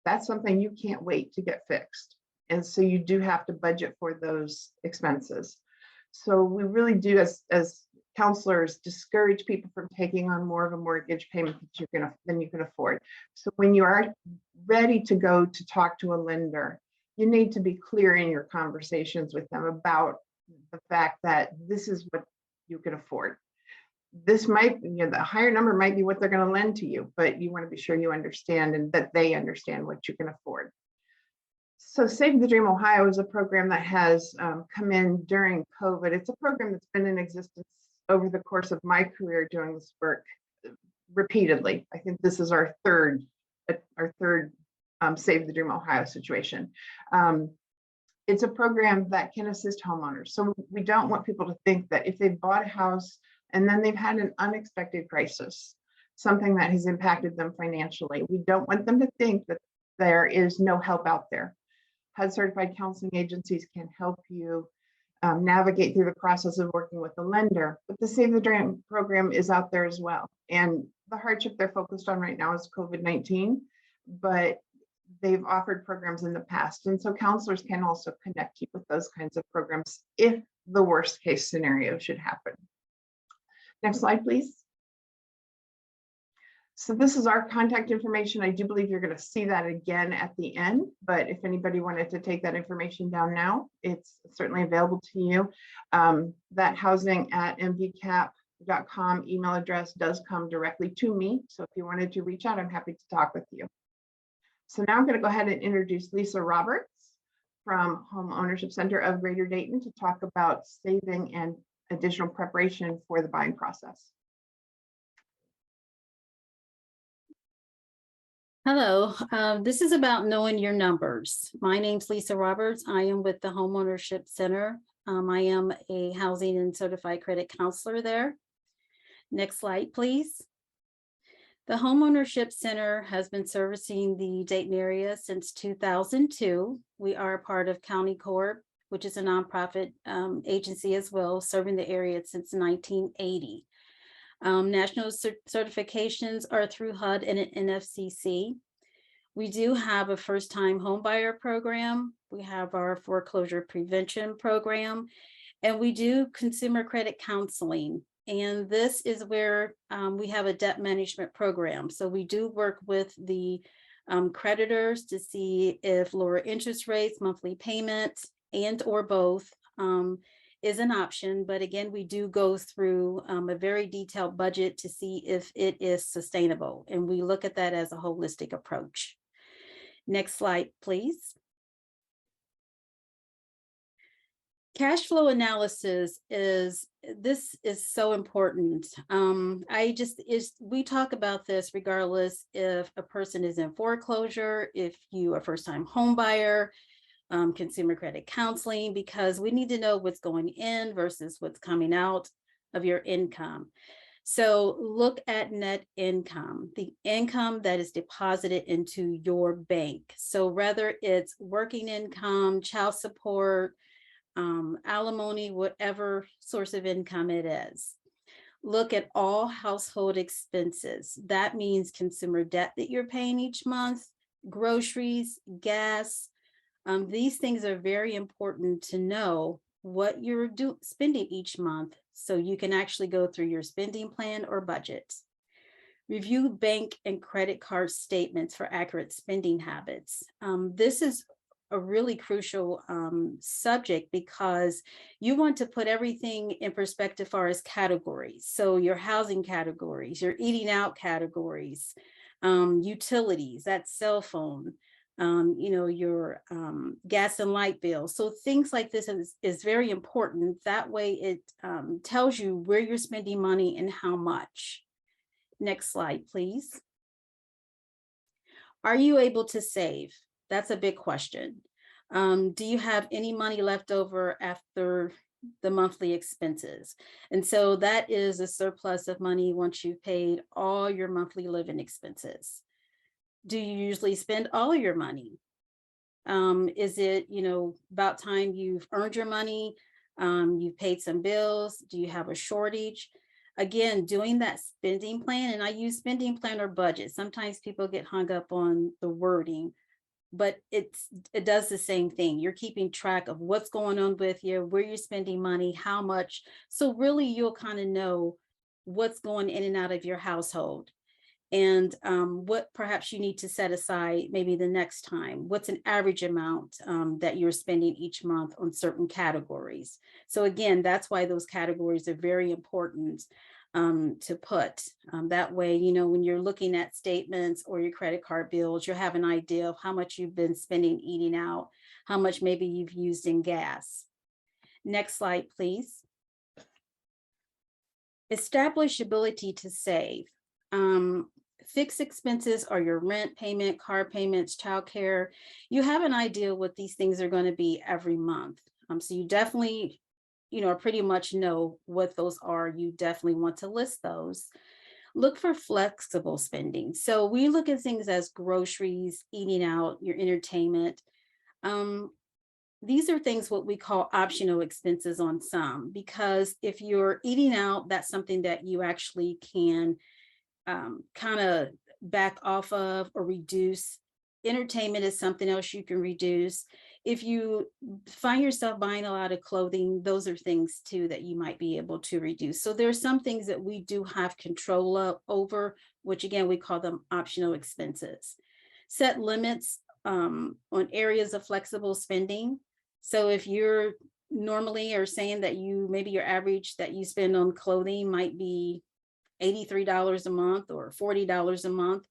S7: that's something you can't wait to get fixed. And so you do have to budget for those expenses. So we really do, as counselors discourage people from taking on more of a mortgage payment than you can afford. So when you are ready to go to talk to a lender, you need to be clear in your conversations with them about the fact that this is what you can afford. This might, the higher number might be what they're going to lend to you, but you want to be sure you understand and that they understand what you can afford. So Save the Dream Ohio is a program that has come in during COVID. It's a program that's been in existence over the course of my career doing this work repeatedly. I think this is our third Save the Dream Ohio situation. It's a program that can assist homeowners. So we don't want people to think that if they've bought a house and then they've had an unexpected crisis, something that has impacted them financially, we don't want them to think that there is no help out there. HUD certified counseling agencies can help you navigate through the process of working with the lender, but the Save the Dream program is out there as well. And the hardship they're focused on right now is COVID-19, but they've offered programs in the past. And so counselors can also connect you with those kinds of programs if the worst case scenario should happen. Next slide, please. So this is our contact information. I do believe you're going to see that again at the end, but if anybody wanted to take that information down now, it's certainly available to you. That housing@mvcap.com email address does come directly to me. So if you wanted to reach out, I'm happy to talk with you. So now I'm going to go ahead and introduce Lisa Roberts from Homeownership Center of Greater Dayton to talk about saving and additional preparation for the buying process.
S8: Hello, this is about knowing your numbers. My name's Lisa Roberts. I am with the Homeownership Center. I am a housing and certified credit counselor there. Next slide, please. The Homeownership Center has been servicing the Dayton area since 2002. We are a part of County Corp, which is a nonprofit agency as well, serving the area since 1980. National certifications are through HUD and NFCC. We do have a first-time homebuyer program. We have our foreclosure prevention program, and we do consumer credit counseling. And this is where we have a debt management program. So we do work with the creditors to see if lower interest rates, monthly payments, and or both is an option. But again, we do go through a very detailed budget to see if it is sustainable. And we look at that as a holistic approach. Next slide, please. Cash flow analysis is so important. We talk about this regardless if a person is in foreclosure, if you are a first-time home buyer, consumer credit counseling, because we need to know what's going in versus what's coming out of your income. So look at net income, the income that is deposited into your bank. So whether it's working income, child support, alimony, whatever source of income it is. Look at all household expenses. That means consumer debt that you're paying each month, groceries, gas. These things are very important to know what you're spending each month so you can actually go through your spending plan or budget. Review bank and credit card statements for accurate spending habits. This is a really crucial subject because you want to put everything in perspective as far as categories. So your housing categories, your eating out categories, utilities, that's cell phone, your gas and light bill. So things like this is very important. That way it tells you where you're spending money and how much. Next slide, please. Are you able to save? That's a big question. Do you have any money left over after the monthly expenses? And so that is a surplus of money once you've paid all your monthly living expenses. Do you usually spend all of your money? Is it, about time you've earned your money, you've paid some bills? Do you have a shortage? Again, doing that spending plan, and I use spending plan or budget. Sometimes people get hung up on the wording. but it does the same thing. You're keeping track of what's going on with you, where you're spending money, how much. So really you'll kind of know what's going in and out of your household, and what perhaps you need to set aside maybe the next time. What's an average amount that you're spending each month on certain categories. So again, that's why those categories are very important to put. That way, you know, when you're looking at statements or your credit card bills, you have an idea of how much you've been spending eating out, how much maybe you've used in gas. Next slide, please. Establish ability to save. Fixed expenses are your rent payment, car payments, childcare. You have an idea what these things are going to be every month. So you definitely, you know, pretty much know what those are. You definitely want to list those. Look for flexible spending. So we look at things as groceries, eating out, your entertainment. These are things what we call optional expenses on some, because if you're eating out, that's something that you actually can kind of back off of or reduce. Entertainment is something else you can reduce. If you find yourself buying a lot of clothing, those are things too that you might be able to reduce. So there's some things that we do have control over, which again, we call them optional expenses. Set limits on areas of flexible spending. So if you're normally are saying that maybe your average that you spend on clothing might be $83 a month or $40 a month,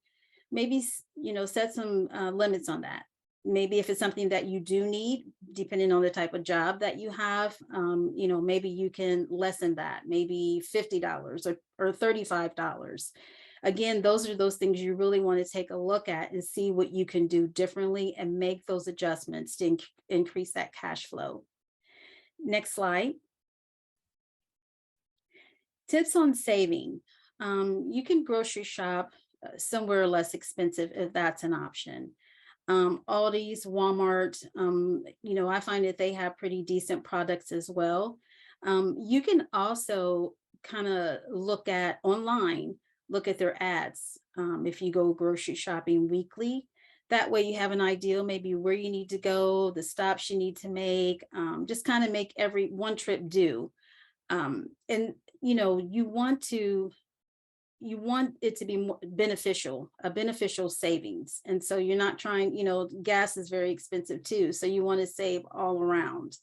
S8: maybe, you know, set some limits on that. Maybe if it's something that you do need, depending on the type of job that you have, you know, maybe you can lessen that, maybe $50 or $35. Again, those are those things you really want to take a look at and see what you can do differently and make those adjustments to increase that cash flow. Next slide. Tips on saving. You can grocery shop somewhere less expensive if that's an option. Aldi's, Walmart, you know, I find that they have pretty decent products as well. You can also kind of look at online, look at their ads. If you go grocery shopping weekly, that way you have an idea maybe where you need to go, the stops you need to make, just kind of make every one trip do. And, you know, you want it to be more beneficial, a beneficial savings. And so you're not trying, you know, gas is very expensive too. So you want to save all around.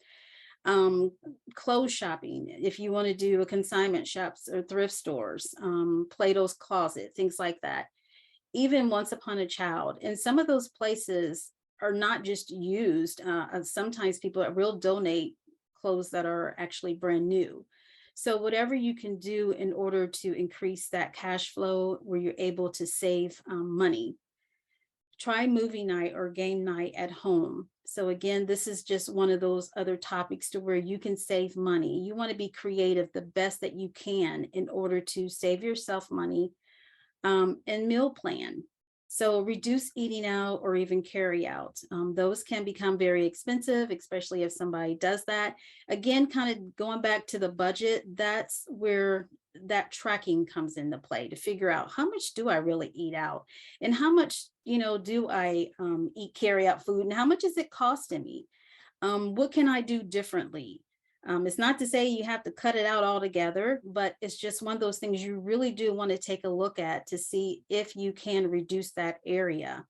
S8: Clothes shopping, if you want to do a consignment shops or thrift stores, Plato's Closet, things like that. Even Once Upon a Child. And some of those places are not just used. Sometimes people will donate clothes that are actually brand new. So whatever you can do in order to increase that cash flow where you're able to save money. Try movie night or game night at home. So again, this is just one of those other topics to where you can save money. You want to be creative the best that you can in order to save yourself money, and meal plan. So reduce eating out or even carry out. Those can become very expensive, especially if somebody does that. Again, kind of going back to the budget, that's where that tracking comes into play to figure out how much do I really eat out and how much, you know, do I eat carry out food and how much is it costing me? What can I do differently? It's not to say you have to cut it out altogether, but it's just one of those things you really do want to take a look at to see if you can reduce that area.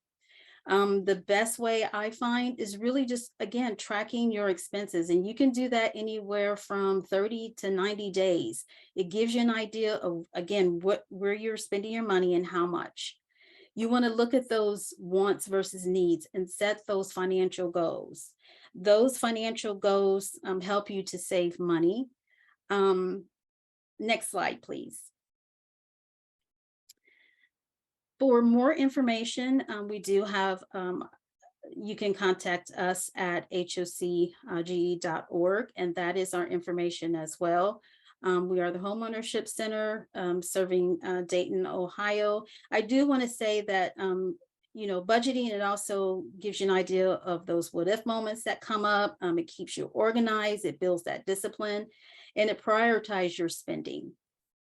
S8: The best way I find is really just, again, tracking your expenses. And you can do that anywhere from 30 to 90 days. It gives you an idea of, again, where you're spending your money and how much. You want to look at those wants versus needs and set those financial goals. Those financial goals help you to save money. Next slide, please. For more information, we do have, you can contact us at hocge.org, and that is our information as well. We are the Homeownership Center serving Dayton, Ohio. I do want to say that you know, budgeting, it also gives you an idea of those what if moments that come up. It keeps you organized, it builds that discipline, and it prioritizes your spending.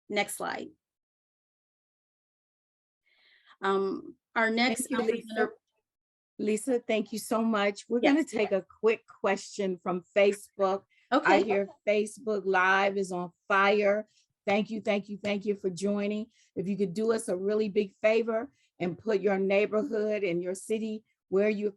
S8: Next slide. Our next
S2: Thank you, Lisa. Lisa, thank you so much. We're
S8: Yes.
S2: going to take a quick question from Facebook. I
S8: Okay.
S2: hear Facebook Live is on fire. Thank you, thank you, thank you for joining. If you could do us a really big favor and put your neighborhood and your city where you're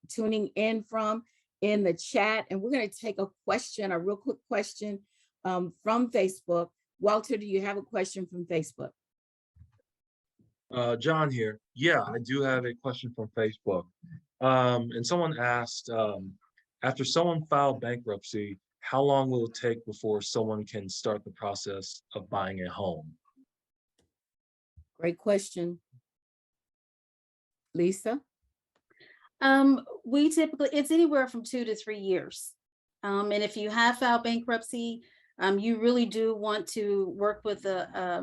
S2: tuning in from in the chat. And we're going to take a question, a real quick question from Facebook. Walter, do you have a question from Facebook?
S9: John here. Yeah, I do have a question from Facebook. And someone asked, after someone filed bankruptcy, how long will it take before someone can start the process of buying a home?
S2: Great question. Lisa?
S8: We typically, it's anywhere from 2 to 3 years. And if you have filed bankruptcy, you really do want to work with a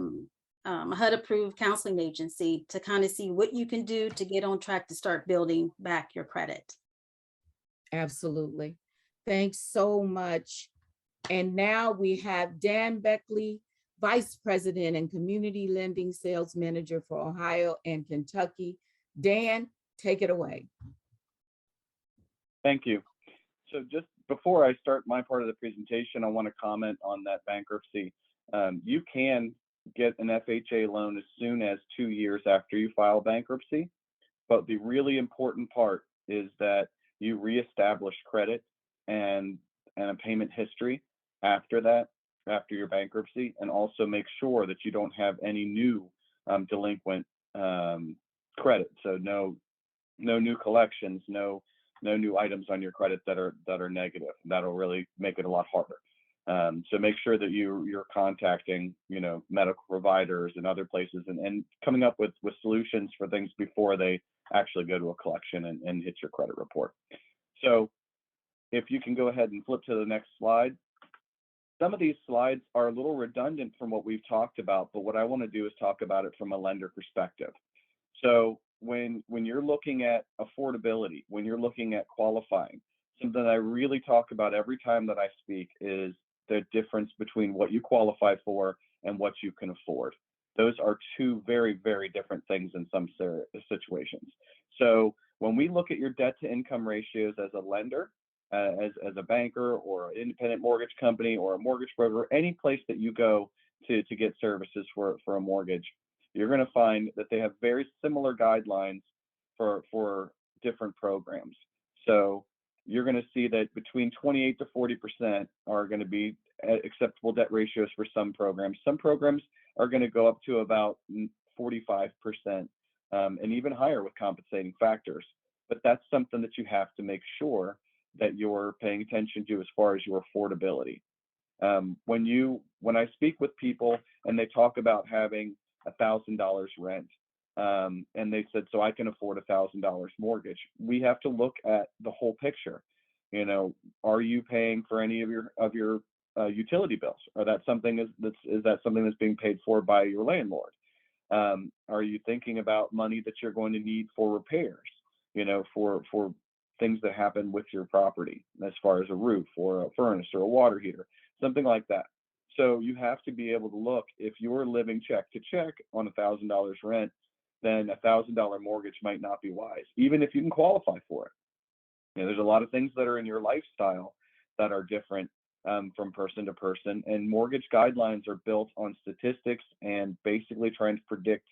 S8: HUD-approved counseling agency to kind of see what you can do to get on track to start building back your credit.
S2: Absolutely. Thanks so much. And now we have Dan Beckley, Vice President and Community Lending Sales Manager for Ohio and Kentucky. Dan, take it away.
S3: Thank you. So just before I start my part of the presentation, I want to comment on that bankruptcy. You can get an FHA loan as soon as 2 years after you file bankruptcy, but the really important part is that you reestablish credit and a payment history after that, after your bankruptcy, and also make sure that you don't have any new delinquent credit. So no new collections, no new items on your credit that are negative. That'll really make it a lot harder. So make sure that you're contacting, medical providers and other places and coming up with solutions for things before they actually go to a collection and hit your credit report. So if you can go ahead and flip to the next slide. Some of these slides are a little redundant from what we've talked about, but what I want to do is talk about it from a lender perspective. So when you're looking at affordability, when you're looking at qualifying, something I really talk about every time that I speak is the difference between what you qualify for and what you can afford. Those are two very, very different things in some situations. So when we look at your debt to income ratios as a lender, as a banker or an independent mortgage company or a mortgage broker, any place that you go to get services for a mortgage, you're going to find that they have very similar guidelines for different programs. So you're going to see that between 28 to 40% are going to be acceptable debt ratios for some programs. Some programs are going to go up to about 45% and even higher with compensating factors. But that's something that you have to make sure that you're paying attention to as far as your affordability. When I speak with people and they talk about having $1,000 rent, and they said, so I can afford $1,000 mortgage, we have to look at the whole picture. Are you paying for any of your utility bills? Is that something that's being paid for by your landlord? Are you thinking about money that you're going to need for repairs? For things that happen with your property, as far as a roof or a furnace or a water heater, something like that. So you have to be able to look, if you're living check to check on $1,000 rent, then $1,000 mortgage might not be wise, even if you can qualify for it. There's a lot of things that are in your lifestyle that are different from person to person, and mortgage guidelines are built on statistics and basically trying to predict,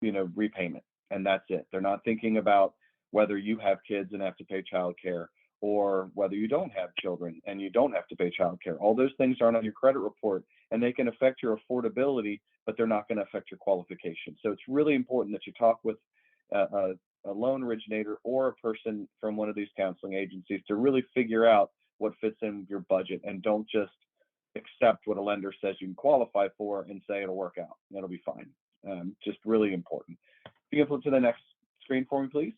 S3: repayment, and that's it. They're not thinking about whether you have kids and have to pay childcare, or whether you don't have children and you don't have to pay childcare. All those things aren't on your credit report, and they can affect your affordability, but they're not going to affect your qualification. So it's really important that you talk with a loan originator or a person from one of these counseling agencies to really figure out what fits in your budget, and don't just accept what a lender says you can qualify for and say it'll work out. It'll be fine. Just really important. If you can flip to the next screen for me, please.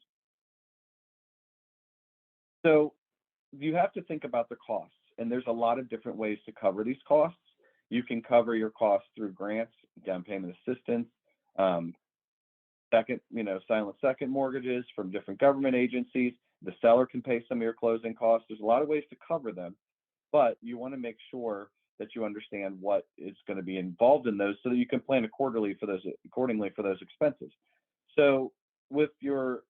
S3: So you have to think about the costs, and there's a lot of different ways to cover these costs. You can cover your costs through grants, down payment assistance, silent second mortgages from different government agencies. The seller can pay some of your closing costs. There's a lot of ways to cover them, but you want to make sure that you understand what is going to be involved in those so that you can plan accordingly for those expenses. So with your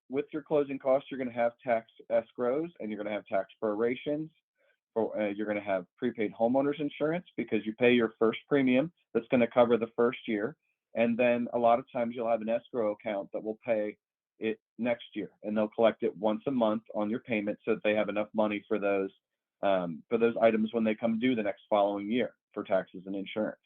S3: closing costs, you're going to have tax escrows and you're going to have tax prorations. You're going to have prepaid homeowners insurance because you pay your first premium that's going to cover the first year. And then a lot of times you'll have an escrow account that will pay it next year, and they'll collect it once a month on your payment so that they have enough money for those items when they come due the next following year for taxes and insurance.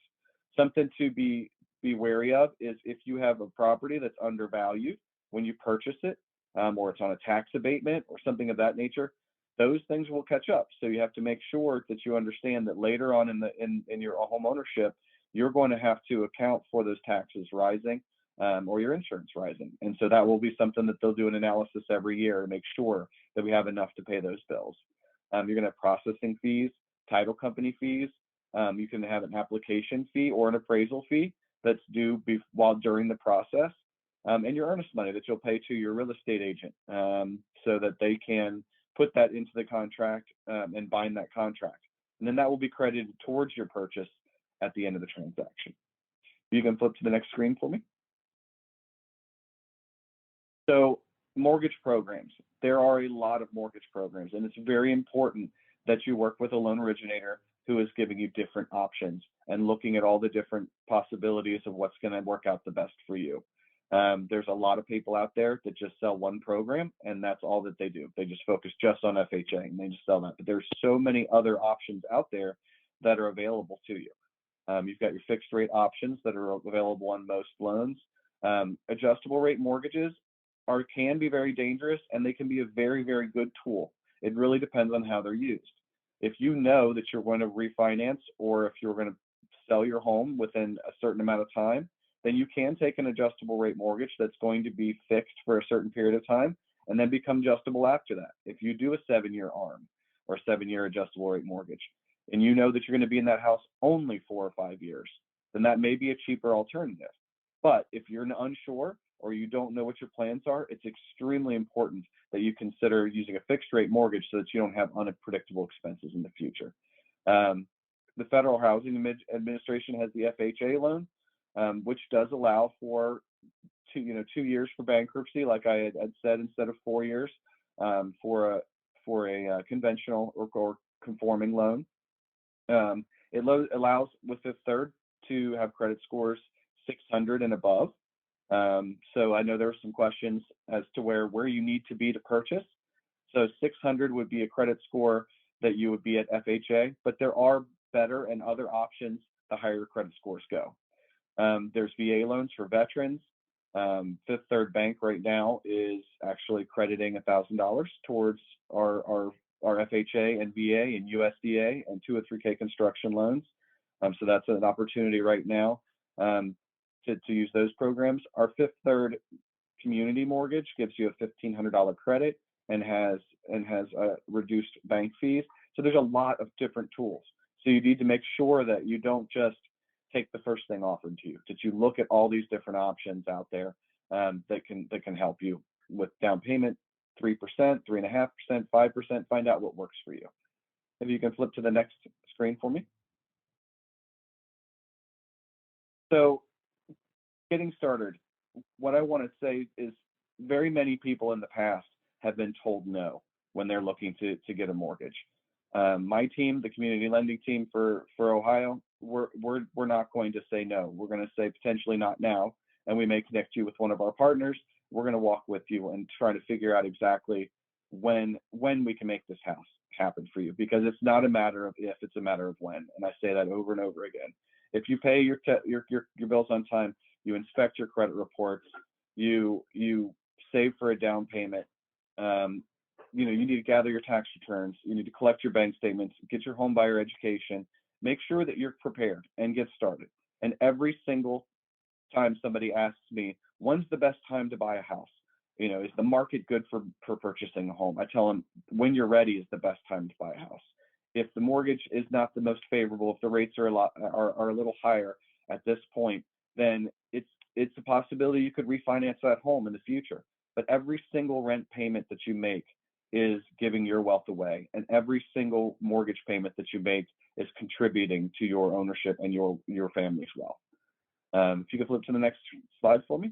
S3: Something to be wary of is if you have a property that's undervalued when you purchase it, or it's on a tax abatement or something of that nature, those things will catch up. So you have to make sure that you understand that later on in your home ownership, you're going to have to account for those taxes rising, or your insurance rising. And so that will be something that they'll do an analysis every year to make sure that we have enough to pay those bills. You're going to have processing fees, title company fees. You can have an application fee or an appraisal fee that's due during the process, and your earnest money that you'll pay to your real estate agent, so that they can put that into the contract and bind that contract. And then that will be credited towards your purchase at the end of the transaction. You can flip to the next screen for me. So mortgage programs. There are a lot of mortgage programs, and it's very important that you work with a loan originator who is giving you different options and looking at all the different possibilities of what's going to work out the best for you. There's a lot of people out there that just sell one program, and that's all that they do. They just focus just on FHA and they just sell that. But there's so many other options out there that are available to you. You've got your fixed rate options that are available on most loans. Adjustable rate mortgages can be very dangerous, and they can be a very, very good tool. It really depends on how they're used. If you know that you're going to refinance, or if you're going to sell your home within a certain amount of time, then you can take an adjustable rate mortgage that's going to be fixed for a certain period of time and then become adjustable after that. If you do a 7-year ARM or 7-year adjustable rate mortgage, and you know that you're going to be in that house only 4 or 5 years, then that may be a cheaper alternative. But if you're unsure or you don't know what your plans are, it's extremely important that you consider using a fixed rate mortgage so that you don't have unpredictable expenses in the future. The Federal Housing Administration has the FHA loan, which does allow for 2 years for bankruptcy, like I had said, instead of 4 years, for a conventional or conforming loan. It allows with Fifth Third to have credit scores 600 and above. So I know there were some questions as to where you need to be to purchase. So 600 would be a credit score that you would be at FHA, but there are better and other options the higher your credit scores go. There's VA loans for veterans. Fifth Third Bank right now is actually crediting $1,000 towards our FHA and VA and USDA and 203K construction loans. So that's an opportunity right now to use those programs. Our Fifth Third Community Mortgage gives you a $1,500 credit and has reduced bank fees. So there's a lot of different tools. So you need to make sure that you don't just take the first thing offered to you, that you look at all these different options out there that can help you with down payment, 3%, 3.5%, 5%, find out what works for you. If you can flip to the next screen for me. So getting started, what I want to say is very many people in the past have been told no when they're looking to get a mortgage. My team, the community lending team for Ohio, we're not going to say no. We're going to say potentially not now, and we may connect you with one of our partners. We're going to walk with you and try to figure out exactly when we can make this house happen for you, because it's not a matter of if, it's a matter of when. And I say that over and over again. If you pay your bills on time, you inspect your credit reports, you save for a down payment, you need to gather your tax returns, you need to collect your bank statements, get your home buyer education, make sure that you're prepared and get started. And every single time somebody asks me, when's the best time to buy a house? Is the market good for purchasing a home? I tell them, when you're ready is the best time to buy a house. If the mortgage is not the most favorable, if the rates are a little higher at this point, then it's a possibility you could refinance that home in the future. But every single rent payment that you make is giving your wealth away, and every single mortgage payment that you make is contributing to your ownership and your family's wealth. If you could flip to the next slide for me.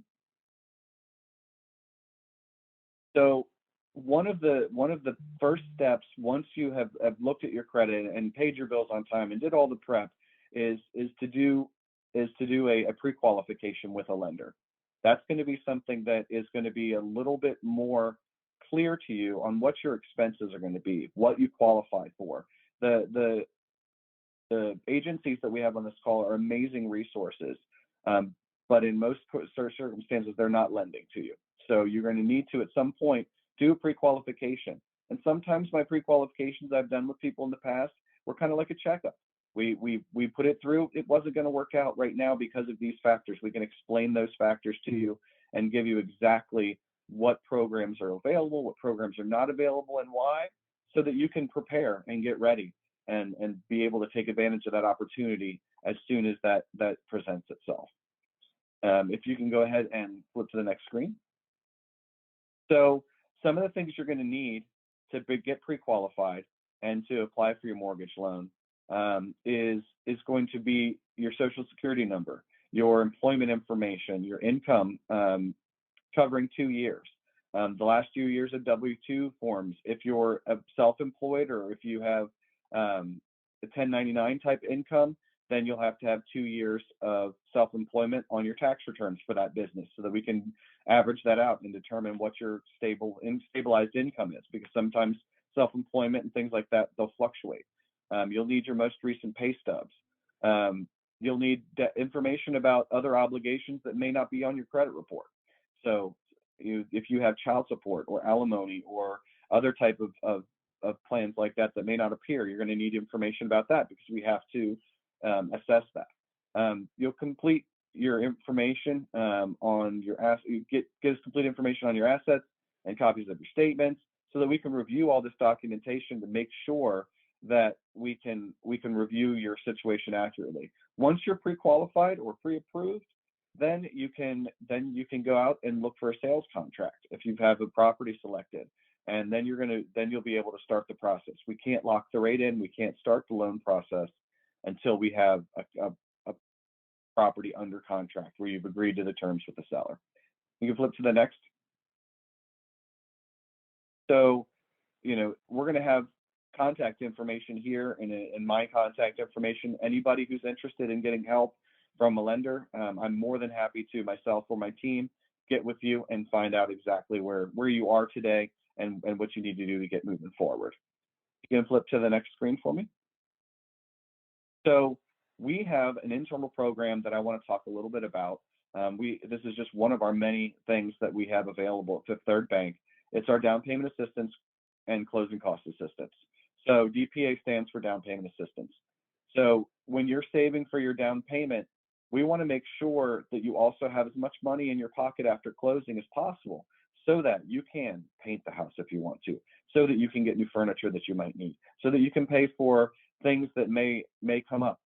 S3: So one of the first steps, once you have looked at your credit and paid your bills on time and did all the prep, is to do a pre-qualification with a lender. That's going to be something that is going to be a little bit more clear to you on what your expenses are going to be, what you qualify for. The agencies that we have on this call are amazing resources, but in most circumstances, they're not lending to you. So you're going to need to, at some point, do a pre-qualification. And sometimes my pre-qualifications I've done with people in the past were kind of like a checkup. We put it through. It wasn't going to work out right now because of these factors. We can explain those factors to you and give you exactly what programs are available, what programs are not available, and why, so that you can prepare and get ready and be able to take advantage of that opportunity as soon as that presents itself. If you can go ahead and flip to the next screen. So some of the things you're going to need to get pre-qualified and to apply for your mortgage loan is going to be your social security number, your employment information, your income covering 2 years, the last 2 years of W-2 forms. If you're self-employed or if you have a 1099 type income, then you'll have to have 2 years of self-employment on your tax returns for that business so that we can average that out and determine what your stabilized income is, because sometimes self-employment and things like that, they'll fluctuate. You'll need your most recent pay stubs. You'll need information about other obligations that may not be on your credit report. So if you have child support or alimony or other type of plans like that may not appear, you're going to need information about that because we have to assess that. You'll complete your information on your assets. You get us complete information on your assets and copies of your statements so that we can review all this documentation to make sure that we can review your situation accurately. Once you're pre-qualified or pre-approved, then you can go out and look for a sales contract if you have a property selected, and then you'll be able to start the process. We can't lock the rate in. We can't start the loan process until we have a property under contract where you've agreed to the terms with the seller. You can flip to the next. So, we're going to have contact information here and my contact information. Anybody who's interested in getting help from a lender, I'm more than happy to, myself or my team, get with you and find out exactly where you are today and what you need to do to get moving forward. You can flip to the next screen for me. So we have an internal program that I want to talk a little bit about. This is just one of our many things that we have available at Fifth Third Bank. It's our down payment assistance and closing cost assistance. So DPA stands for down payment assistance. So when you're saving for your down payment, we want to make sure that you also have as much money in your pocket after closing as possible so that you can paint the house if you want to, so that you can get new furniture that you might need, so that you can pay for things that may come up,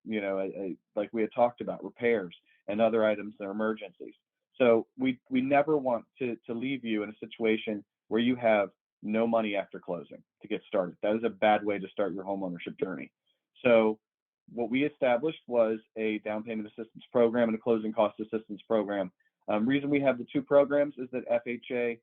S3: like we had talked about, repairs and other items that are emergencies. So we never want to leave you in a situation where you have no money after closing to get started. That is a bad way to start your homeownership journey. So what we established was a down payment assistance program and a closing cost assistance program. Reason we have the two programs is that FHA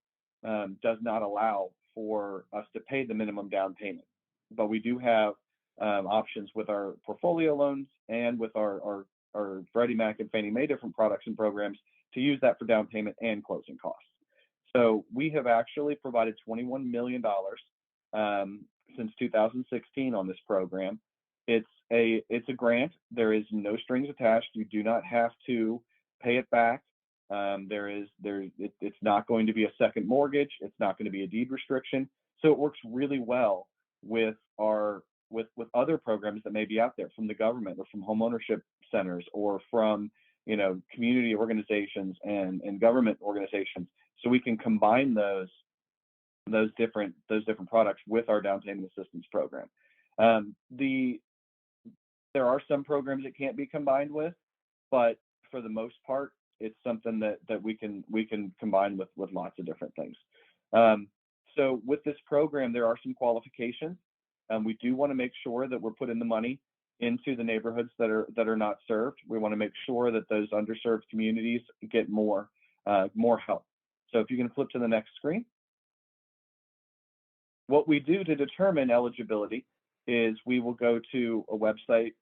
S3: does not allow for us to pay the minimum down payment, but we do have options with our portfolio loans and with our Freddie Mac and Fannie Mae different products and programs to use that for down payment and closing costs. So we have actually provided $21 million since 2016 on this program. It's a grant. There is no strings attached. You do not have to pay it back. It's not going to be a second mortgage. It's not going to be a deed restriction. So it works really well with other programs that may be out there from the government or from homeownership centers or from community organizations and government organizations. So we can combine those different products with our down payment assistance program. There are some programs that can't be combined with, but for the most part, it's something that we can combine with lots of different things. So with this program, there are some qualifications. We do want to make sure that we're putting the money into the neighborhoods that are not served. We want to make sure that those underserved communities get more help. So if you can flip to the next screen. what we do to determine eligibility is we will go to a website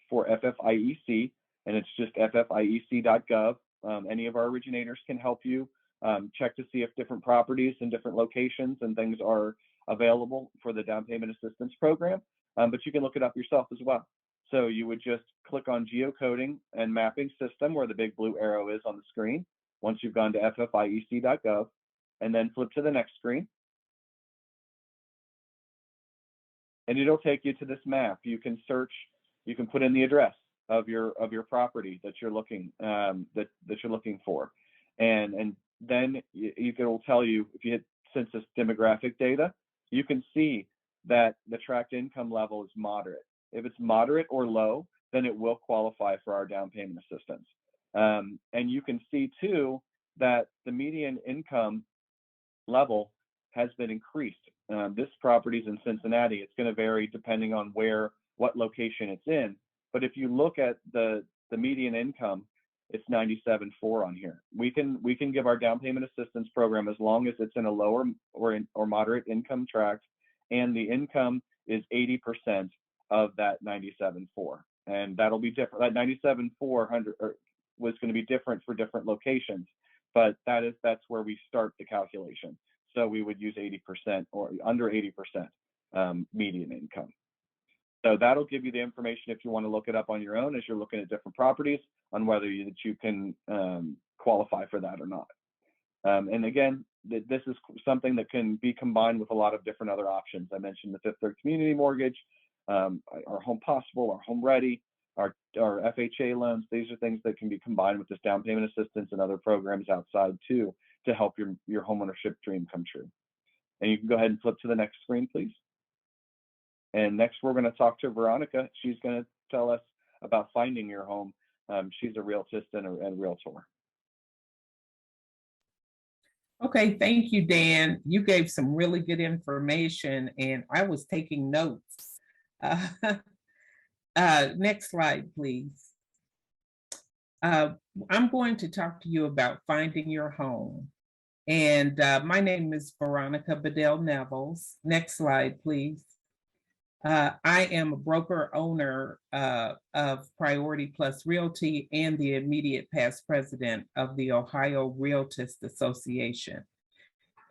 S3: for FFIEC, and it's just ffiec.gov. Any of our originators can help you check to see if different properties in different locations and things are available for the down payment assistance program, but you can look it up yourself as well. So you would just click on geocoding and mapping system where the big blue arrow is on the screen once you've gone to ffiec.gov, and then flip to the next screen. And it'll take you to this map. You can search, you can put in the address of your property that you're looking that you're looking for, and then it will tell you, if you hit census demographic data, you can see that the tracked income level is moderate. If it's moderate or low, then it will qualify for our down payment assistance. And you can see too that the median income level has been increased. This property is in Cincinnati. It's going to vary depending on what location it's in. But if you look at the median income, it's 97.4 on here. We can give our down payment assistance program as long as it's in a lower or moderate income tract, and the income is 80% of that 97.4, and that'll be different. That 97.400 was going to be different for different locations, but that's where we start the calculation. So we would use 80% or under 80% median income. So that'll give you the information if you want to look it up on your own as you're looking at different properties on whether you can qualify for that or not. And again, this is something that can be combined with a lot of different other options. I mentioned the Fifth Third Community Mortgage, our Home Possible, our Home Ready, our FHA loans. These are things that can be combined with this down payment assistance and other programs outside too to help your homeownership dream come true. And you can go ahead and flip to the next screen, please. And next, we're going to talk to Veronica. She's going to tell us about finding your home. She's a realtist and a realtor.
S10: Okay, thank you, Dan. You gave some really good information, and I was taking notes. Next slide, please. I'm going to talk to you about finding your home. And my name is Veronica Bedell Nevels. Next slide, please. I am a broker owner of Priority Plus Realty and the immediate past president of the Ohio Realtist Association.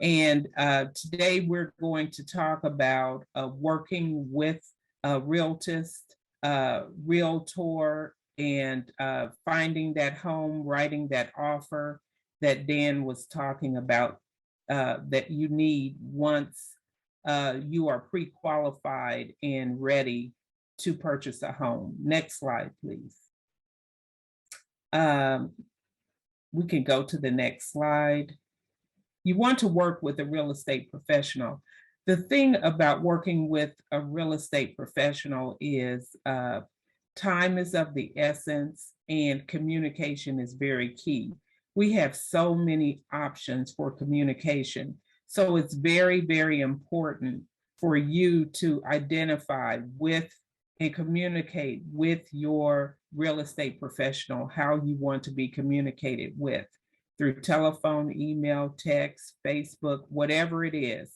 S10: And today we're going to talk about working with a realtist, realtor, and finding that home, writing that offer that Dan was talking about that you need once you are pre-qualified and ready to purchase a home. Next slide, please. We can go to the next slide. You want to work with a real estate professional. The thing about working with a real estate professional is time is of the essence and communication is very key. We have so many options for communication. So it's very, very important for you to identify with and communicate with your real estate professional how you want to be communicated with through telephone, email, text, Facebook, whatever it is.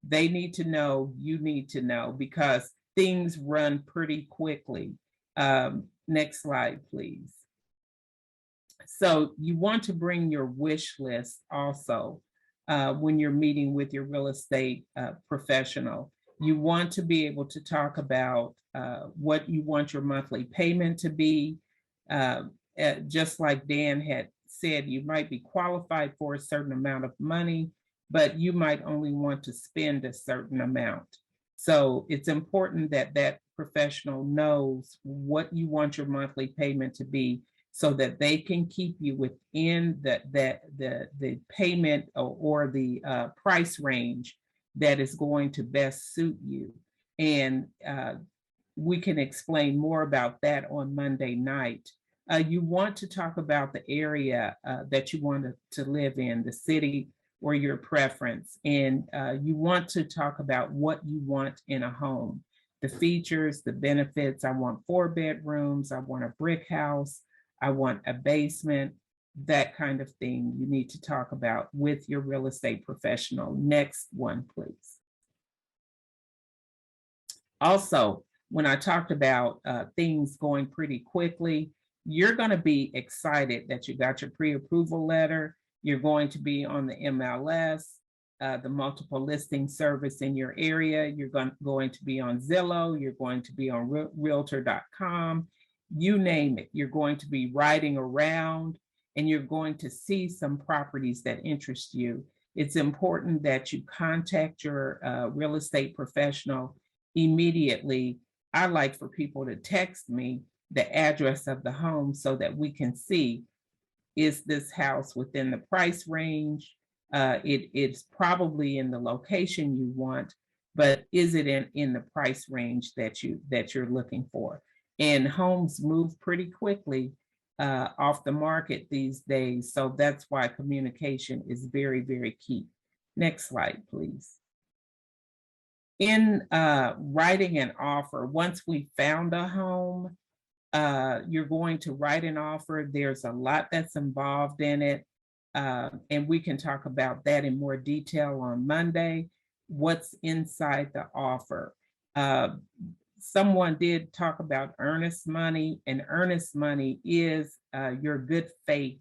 S10: They need to know, you need to know, because things run pretty quickly. Next slide, please. So you want to bring your wish list also. When you're meeting with your real estate professional. You want to be able to talk about what you want your monthly payment to be. Just like Dan had said, you might be qualified for a certain amount of money, but you might only want to spend a certain amount. So it's important that that professional knows what you want your monthly payment to be, so that they can keep you within the payment or the price range that is going to best suit you. And we can explain more about that on Monday night. You want to talk about the area that you want to live in, the city or your preference. And you want to talk about what you want in a home, the features, the benefits. I want 4 bedrooms, I want a brick house, I want a basement, that kind of thing you need to talk about with your real estate professional. Next one, please. Also, when I talked about things going pretty quickly, you're going to be excited that you got your pre-approval letter. You're going to be on the MLS, the multiple listing service in your area. You're going to be on Zillow. You're going to be on Realtor.com. You name it. You're going to be riding around and you're going to see some properties that interest you. It's important that you contact your real estate professional immediately. I like for people to text me the address of the home so that we can see, is this house within the price range? It's probably in the location you want, but is it in the price range that you're looking for? And homes move pretty quickly off the market these days. So that's why communication is very, very key. Next slide, please. In writing an offer, once we found a home, you're going to write an offer. There's a lot that's involved in it. And we can talk about that in more detail on Monday. What's inside the offer? Someone did talk about earnest money, and earnest money is your good faith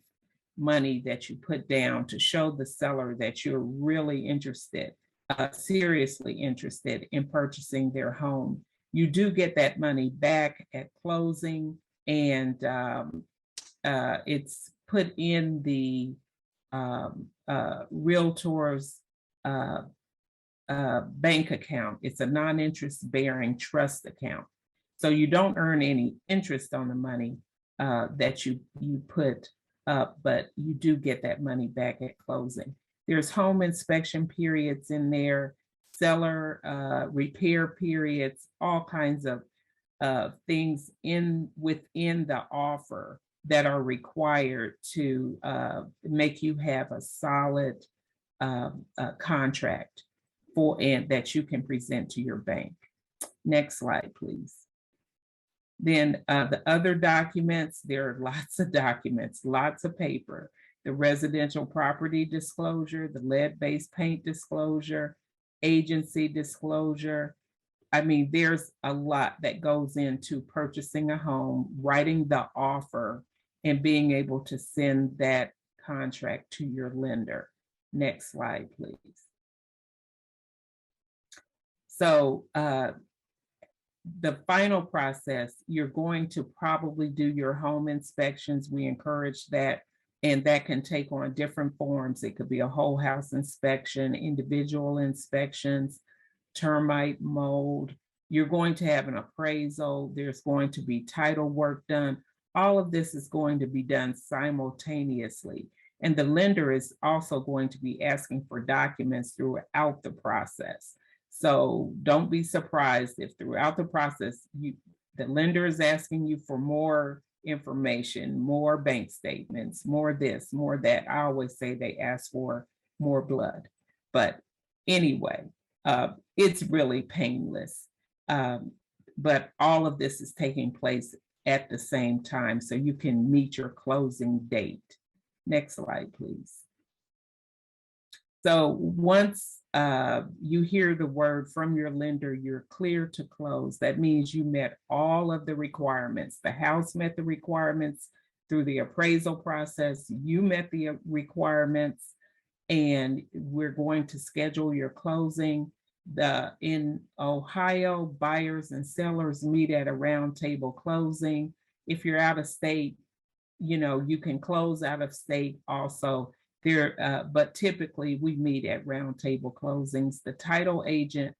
S10: money that you put down to show the seller that you're really interested, seriously interested in purchasing their home. You do get that money back at closing, and it's put in the realtor's bank account. It's a non-interest bearing trust account. So you don't earn any interest on the money that you put up, but you do get that money back at closing. There's home inspection periods in there, seller repair periods, all kinds of things within the offer that are required to make you have a solid contract and that you can present to your bank. Next slide, please. Then the other documents, there are lots of documents, lots of paper. The residential property disclosure, the lead-based paint disclosure, agency disclosure. I mean, there's a lot that goes into purchasing a home, writing the offer, and being able to send that contract to your lender. Next slide, please. So the final process, you're going to probably do your home inspections. We encourage that, and that can take on different forms. It could be a whole house inspection, individual inspections, termite, mold. You're going to have an appraisal. There's going to be title work done. All of this is going to be done simultaneously. And the lender is also going to be asking for documents throughout the process. So don't be surprised if throughout the process, the lender is asking you for more information, more bank statements, more this, more that. I always say they ask for more blood. But anyway, it's really painless. But all of this is taking place at the same time so you can meet your closing date. Next slide, please. So once you hear the word from your lender, you're clear to close. That means you met all of the requirements. The house met the requirements through the appraisal process. You met the requirements, and we're going to schedule your closing. In Ohio, buyers and sellers meet at a roundtable closing. If you're out of state, you can close out of state also. But typically we meet at roundtable closings. The title agent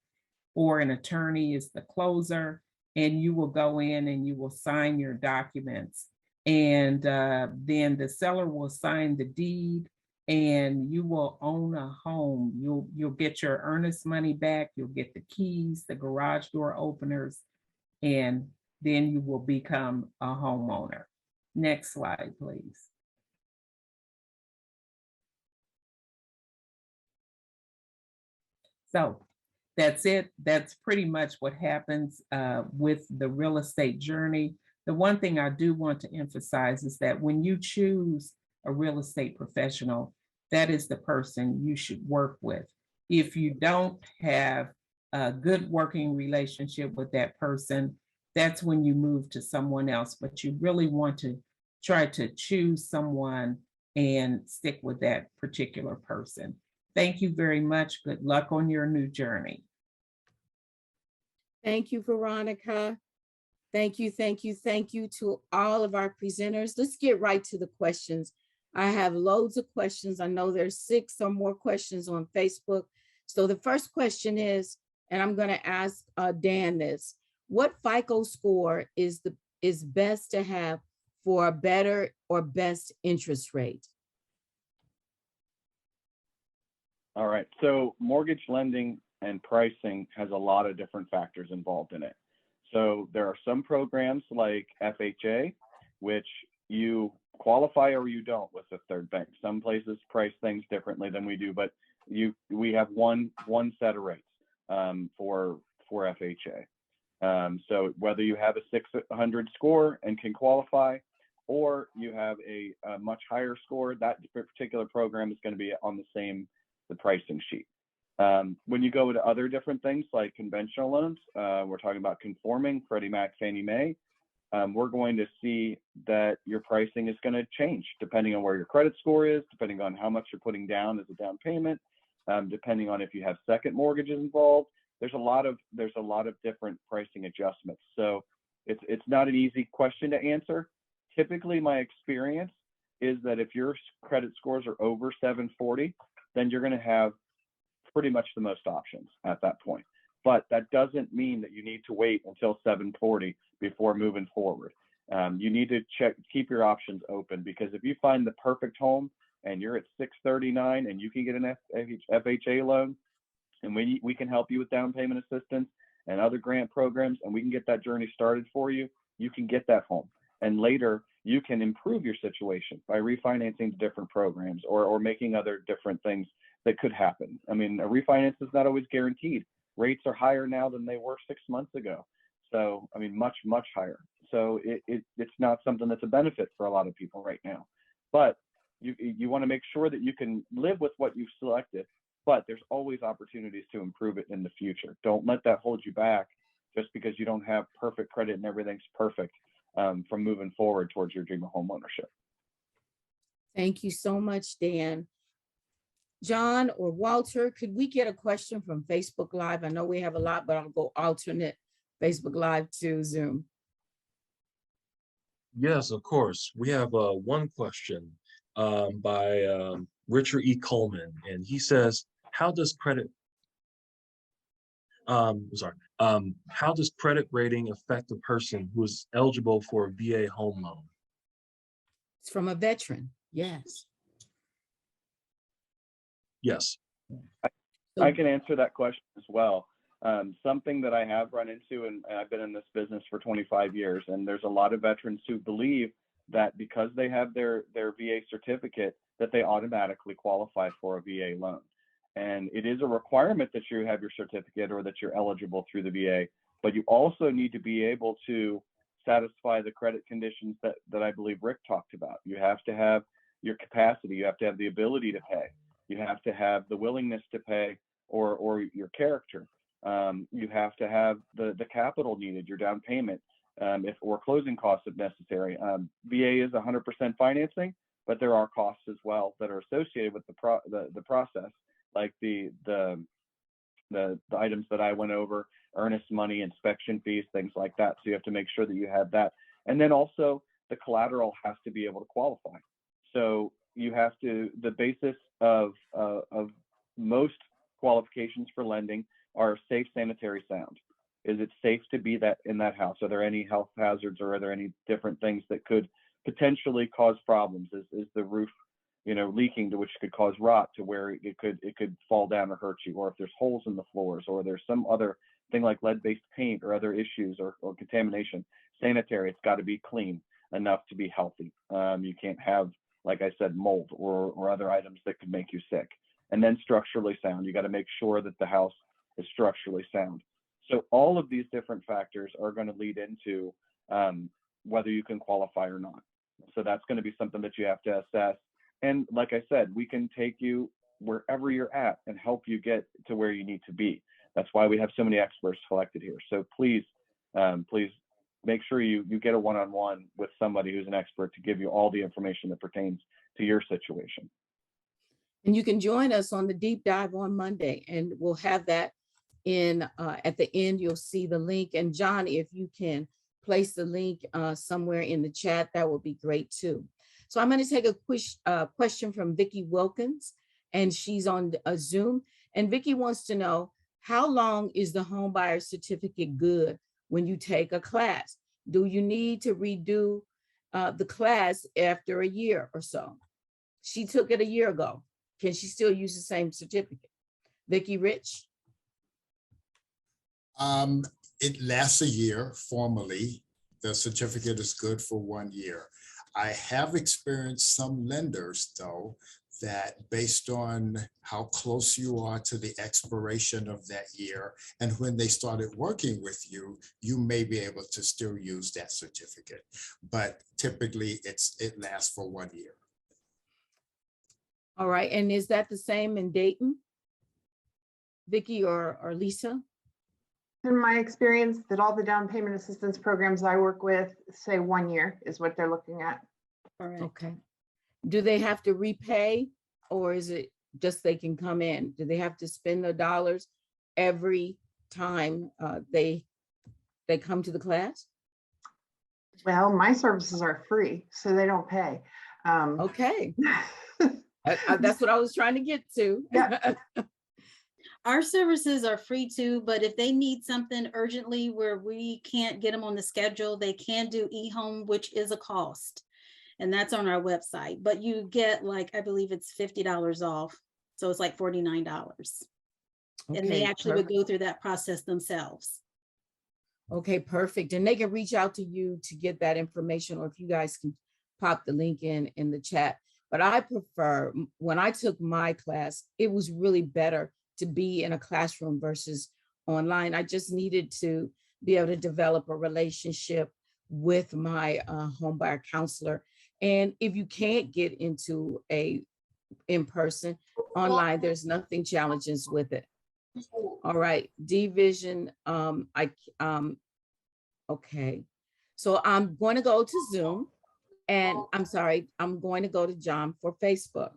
S10: or an attorney is the closer, and you will go in and you will sign your documents. And then the seller will sign the deed, and you will own a home. You'll get your earnest money back. You'll get the keys, the garage door openers, and then you will become a homeowner. Next slide, please. So that's it. That's pretty much what happens with the real estate journey. The one thing I do want to emphasize is that when you choose a real estate professional, that is the person you should work with. If you don't have a good working relationship with that person, that's when you move to someone else. But you really want to try to choose someone and stick with that particular person. Thank you very much. Good luck on your new journey.
S2: Thank you, Veronica. Thank you, thank you, thank you to all of our presenters. Let's get right to the questions. I have loads of questions. I know there's 6 or more questions on Facebook. So the first question is, and I'm going to ask Dan this, what FICO score is best to have for a better or best interest rate?
S3: All right, so mortgage lending and pricing has a lot of different factors involved in it. So there are some programs like FHA, which you qualify or you don't with the third bank. Some places price things differently than we do, but we have one set of rates for FHA. So whether you have a 600 score and can qualify, or you have a much higher score, that particular program is going to be on the pricing sheet. When you go to other different things like conventional loans, we're talking about conforming, Freddie Mac, Fannie Mae, we're going to see that your pricing is going to change depending on where your credit score is, depending on how much you're putting down as a down payment, depending on if you have second mortgages involved. There's a lot of different pricing adjustments. So it's not an easy question to answer. Typically, my experience is that if your credit scores are over 740, then you're going to have pretty much the most options at that point. But that doesn't mean that you need to wait until 740 before moving forward. You need to keep your options open, because if you find the perfect home and you're at 639 and you can get an FHA loan, and we can help you with down payment assistance and other grant programs, and we can get that journey started for you, you can get that home. And later, you can improve your situation by refinancing to different programs or making other different things that could happen. I mean, a refinance is not always guaranteed. Rates are higher now than they were 6 months ago. So, I mean, much, much higher. So it's not something that's a benefit for a lot of people right now. But you want to make sure that you can live with what you've selected, but there's always opportunities to improve it in the future. Don't let that hold you back just because you don't have perfect credit and everything's perfect from moving forward towards your dream of homeownership.
S2: Thank you so much, Dan. John or Walter, could we get a question from Facebook Live? I know we have a lot, but I'll go alternate Facebook Live to Zoom.
S9: Yes, of course. We have one question by Richard E. Coleman, and he says, how does credit rating affect a person who is eligible for a VA home loan?
S2: It's from a veteran. Yes.
S9: Yes.
S3: I can answer that question as well. Something that I have run into, and I've been in this business for 25 years, and there's a lot of veterans who believe that because they have their VA certificate, that they automatically qualify for a VA loan. And it is a requirement that you have your certificate or that you're eligible through the VA, but you also need to be able to satisfy the credit conditions that I believe Rick talked about. You have to have your capacity, you have to have the ability to pay, you have to have the willingness to pay, or your character. You have to have the capital needed, your down payment, or closing costs if necessary. VA is 100% financing, but there are costs as well that are associated with the process, like the items that I went over, earnest money, inspection fees, things like that. So you have to make sure that you have that. And then also the collateral has to be able to qualify. So you have to, the basis of most qualifications for lending are safe, sanitary, sound. Is it safe to be in that house? Are there any health hazards, or are there any different things that could potentially cause problems? Is the roof, leaking, to which could cause rot to where it could fall down or hurt you? Or if there's holes in the floors, or there's some other thing like lead-based paint or other issues or contamination. Sanitary, it's got to be clean enough to be healthy. You can't have, like I said, mold or other items that could make you sick. And then structurally sound. You got to make sure that the house is structurally sound. So all of these different factors are going to lead into whether you can qualify or not. So that's going to be something that you have to assess. And like I said, we can take you wherever you're at and help you get to where you need to be. That's why we have so many experts selected here. So please, please make sure you get a one-on-one with somebody who's an expert to give you all the information that pertains to your situation.
S2: And you can join us on the deep dive on Monday, and we'll have that in at the end. You'll see the link. And John, if you can place the link somewhere in the chat, that would be great too. So I'm going to take a question from Vicki Wilkins, and she's on a Zoom. And Vicki wants to know, how long is the home buyer certificate good when you take a class? Do you need to redo the class after a year or so? She took it a year ago. Can she still use the same certificate? Vicki Rich?
S4: It lasts a year formally. The certificate is good for 1 year. I have experienced some lenders, though, that based on how close you are to the expiration of that year and when they started working with you, you may be able to still use that certificate. But typically it lasts for 1 year.
S2: All right, and is that the same in Dayton? Vicki or Lisa?
S7: In my experience, that all the down payment assistance programs I work with say 1 year is what they're looking at.
S8: All right.
S2: Okay. Do they have to repay, or is it just they can come in? Do they have to spend the dollars every time they come to the class?
S7: Well, my services are free, so they don't pay.
S2: Okay. That's what I was trying to get to.
S7: Yeah.
S8: Our services are free too, but if they need something urgently where we can't get them on the schedule, they can do eHome, which is a cost. And that's on our website, but you get, like, I believe it's $50 off. So it's like $49. And they
S2: Okay,
S8: actually would go through that process themselves.
S2: Okay, perfect. And they can reach out to you to get that information, or if you guys can pop the link in the chat. But I prefer, when I took my class, it was really better to be in a classroom versus online. I just needed to be able to develop a relationship with my home buyer counselor. And if you can't get into a in-person, online, there's nothing challenging with it. All right, D-Vision, okay. So I'm going to go to Zoom, and I'm sorry, I'm going to go to John for Facebook.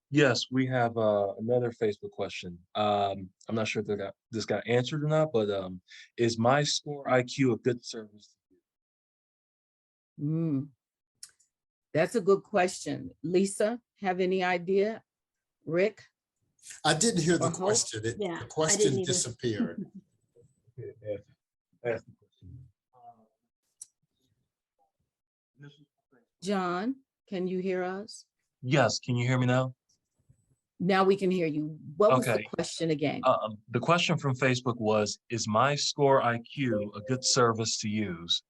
S9: Yes, we have another Facebook question. I'm not sure if this got answered or not, but is My Score IQ a good service?
S2: That's a good question. Lisa, have any idea? Rick?
S4: I didn't hear the
S2: Or Hope?
S4: question.
S8: Yeah,
S4: The
S8: I
S4: question
S8: didn't either.
S4: disappeared.
S9: Ask the question.
S2: John, can you hear us?
S9: Yes, can you hear me now?
S2: Now we can hear you. What was the
S9: Okay.
S2: question again?
S9: The question from Facebook was, is My Score IQ a good service to use?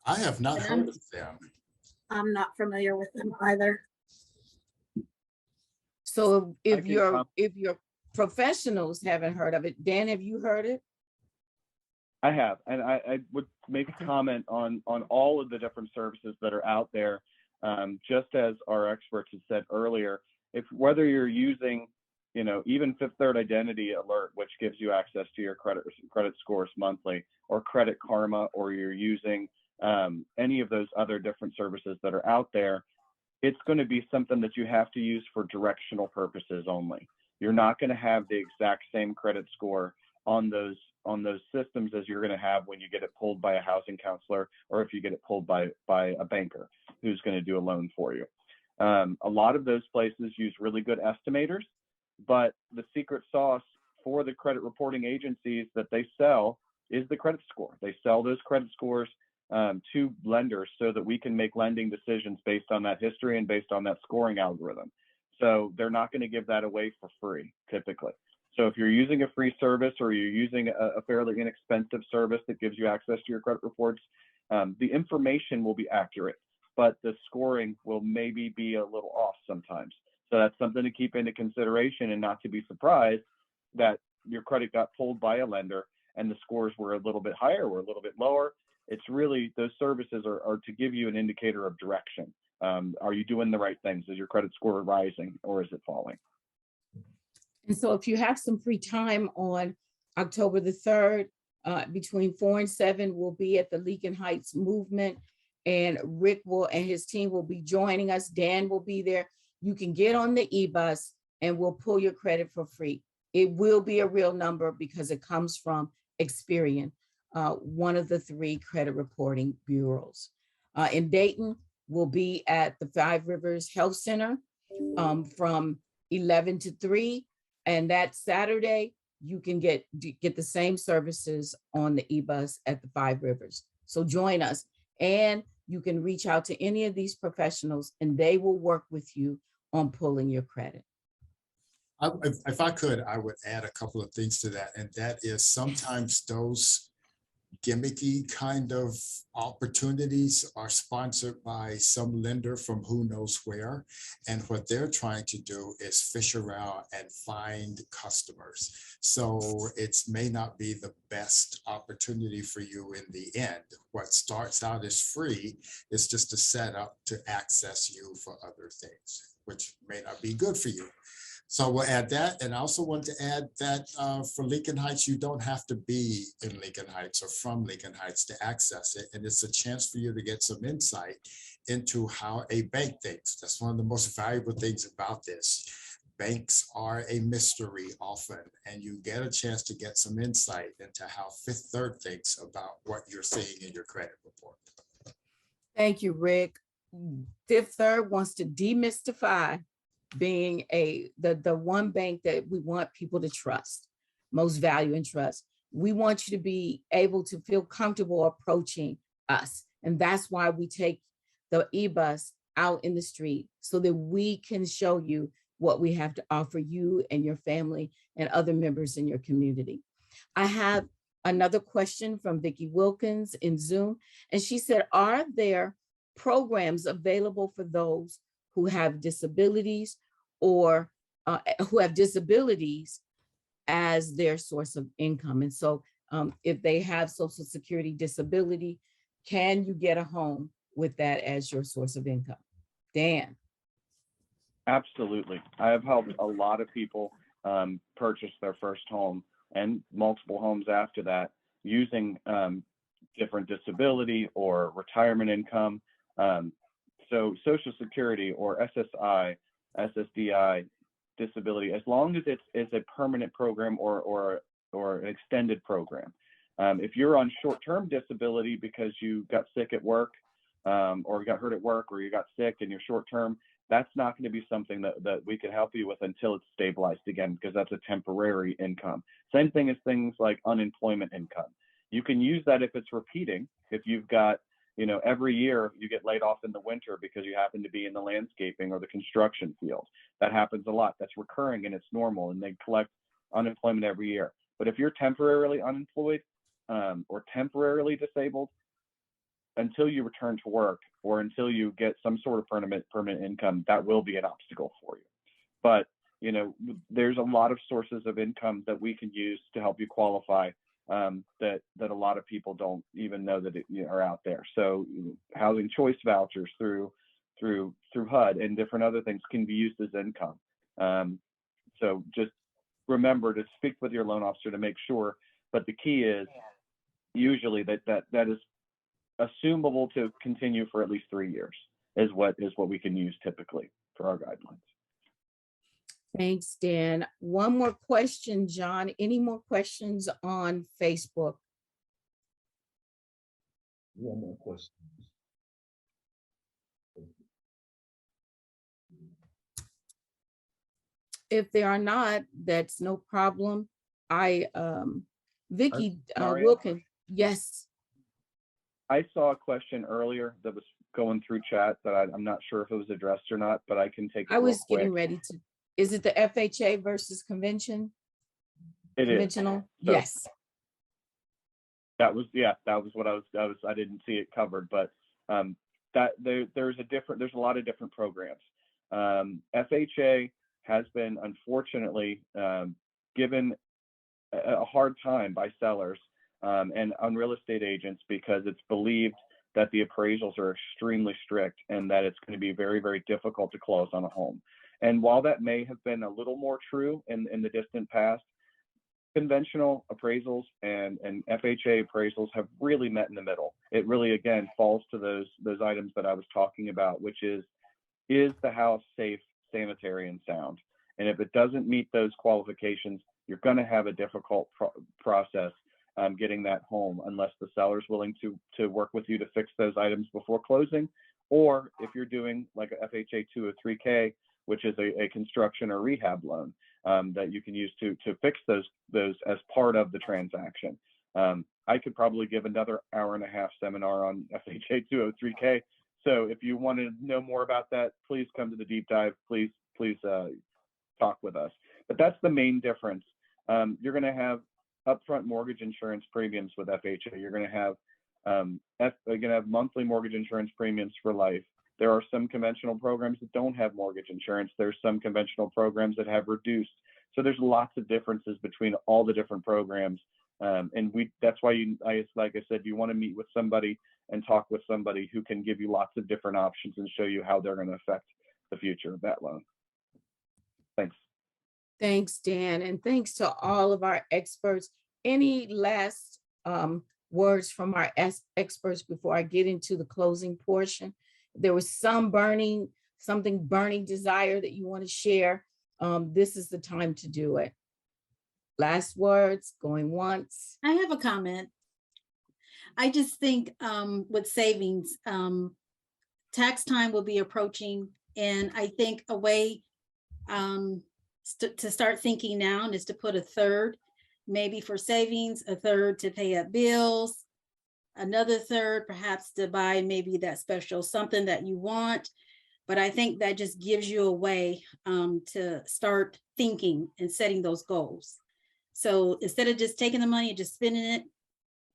S4: I have not heard of them.
S5: I'm not familiar with them either.
S2: So if
S3: can
S2: your professionals haven't heard of it, Dan, have you heard it?
S3: I have, and I would make a comment on all of the different services that are out there. Just as our experts had said earlier, whether you're using, even Fifth Third Identity Alert, which gives you access to your credit scores monthly, or Credit Karma, or you're using any of those other different services that are out there, it's going to be something that you have to use for directional purposes only. You're not going to have the exact same credit score on those systems as you're going to have when you get it pulled by a housing counselor, or if you get it pulled by a banker who's going to do a loan for you. A lot of those places use really good estimators, but the secret sauce for the credit reporting agencies that they sell is the credit score. They sell those credit scores to lenders so that we can make lending decisions based on that history and based on that scoring algorithm. So they're not going to give that away for free, typically. So if you're using a free service, or you're using a fairly inexpensive service that gives you access to your credit reports, the information will be accurate, but the scoring will maybe be a little off sometimes. So that's something to keep into consideration, and not to be surprised that your credit got pulled by a lender and the scores were a little bit higher or a little bit lower. It's really, those services are to give you an indicator of direction Are you doing the right things? Is your credit score rising or is it falling?
S2: And so if you have some free time on October the 3rd, between 4 and 7, we'll be at the Leakin Heights movement, and Rick and his team will be joining us. Dan will be there. You can get on the e-bus and we'll pull your credit for free. It will be a real number because it comes from Experian, one of the 3 credit reporting bureaus. In Dayton, we'll be at the Five Rivers Health Center from 11 to 3. And that Saturday, you can get the same services on the e-bus at the Five Rivers. So join us, and you can reach out to any of these professionals and they will work with you on pulling your credit.
S4: If I could, I would add a couple of things to that. And that is sometimes those gimmicky kind of opportunities are sponsored by some lender from who knows where. And what they're trying to do is fish around and find customers. So it may not be the best opportunity for you in the end. What starts out as free is just a setup to access you for other things, which may not be good for you. So we'll add that. And I also want to add that for Leakin Heights, you don't have to be in Leakin Heights or from Leakin Heights to access it. And it's a chance for you to get some insight into how a bank thinks. That's one of the most valuable things about this. Banks are a mystery often, and you get a chance to get some insight into how Fifth Third thinks about what you're seeing in your credit report.
S2: Thank you, Rick. Fifth Third wants to demystify being the one bank that we want people to trust, most value and trust. We want you to be able to feel comfortable approaching us. And that's why we take the e-bus out in the street so that we can show you what we have to offer you and your family and other members in your community. I have another question from Vicki Wilkins in Zoom. And she said, are there programs available for those who have disabilities or who have disabilities as their source of income? And so if they have Social Security disability, can you get a home with that as your source of income? Dan.
S3: Absolutely. I have helped a lot of people purchase their first home and multiple homes after that using different disability or retirement income. So Social Security or SSI, SSDI disability, as long as it's a permanent program or an extended program. If you're on short-term disability because you got sick at work or got hurt at work or you got sick and you're short-term, that's not going to be something that we can help you with until it's stabilized again, because that's a temporary income. Same thing as things like unemployment income. You can use that if it's repeating. If you've got, every year you get laid off in the winter because you happen to be in the landscaping or the construction field. That happens a lot. That's recurring and it's normal, and they collect unemployment every year. But if you're temporarily unemployed or temporarily disabled, until you return to work or until you get some sort of permanent income, that will be an obstacle for you. But, there's a lot of sources of income that we can use to help you qualify that a lot of people don't even know that are out there. So housing choice vouchers through HUD and different other things can be used as income. So just remember to speak with your loan officer to make sure. But the key is usually that is assumable to continue for at least 3 years is what we can use typically for our guidelines.
S2: Thanks, Dan. One more question, John. Any more questions on Facebook?
S9: One more question.
S2: If there are not, that's no problem. Vicki Wilkins, yes.
S3: I saw a question earlier that was going through chat that I'm not sure if it was addressed or not, but I can take it.
S2: I was getting ready to. Is it the FHA versus convention?
S3: It
S2: Conventional?
S3: is. So
S2: yes.
S3: That was what I was. I didn't see it covered, but that there's a lot of different programs. FHA has been unfortunately given a hard time by sellers and on real estate agents because it's believed that the appraisals are extremely strict and that it's going to be very, very difficult to close on a home. And while that may have been a little more true in the distant past, conventional appraisals and FHA appraisals have really met in the middle. It really, again, falls to those items that I was talking about, which is the house safe, sanitary, and sound? And if it doesn't meet those qualifications, you're going to have a difficult process getting that home, unless the seller's willing to work with you to fix those items before closing, or if you're doing like a FHA 203K, which is a construction or rehab loan that you can use to fix those as part of the transaction. I could probably give another hour-and-a-half seminar on FHA 203K. So if you want to know more about that, please come to the deep dive. Please talk with us. But that's the main difference. You're going to have upfront mortgage insurance premiums with FHA. You're going to have monthly mortgage insurance premiums for life. There are some conventional programs that don't have mortgage insurance. There's some conventional programs that have reduced. So there's lots of differences between all the different programs. And that's why like I said, you want to meet with somebody and talk with somebody who can give you lots of different options and show you how they're going to affect the future of that loan. Thanks.
S2: Thanks, Dan, and thanks to all of our experts. Any last words from our experts before I get into the closing portion? There was something burning desire that you want to share. This is the time to do it. Last words, going once.
S8: I have a comment. I just think with savings, tax time will be approaching, and I think a way to start thinking now is to put a third, maybe for savings, a third to pay up bills, another third perhaps to buy maybe that special something that you want. But I think that just gives you a way to start thinking and setting those goals. So instead of just taking the money and just spending it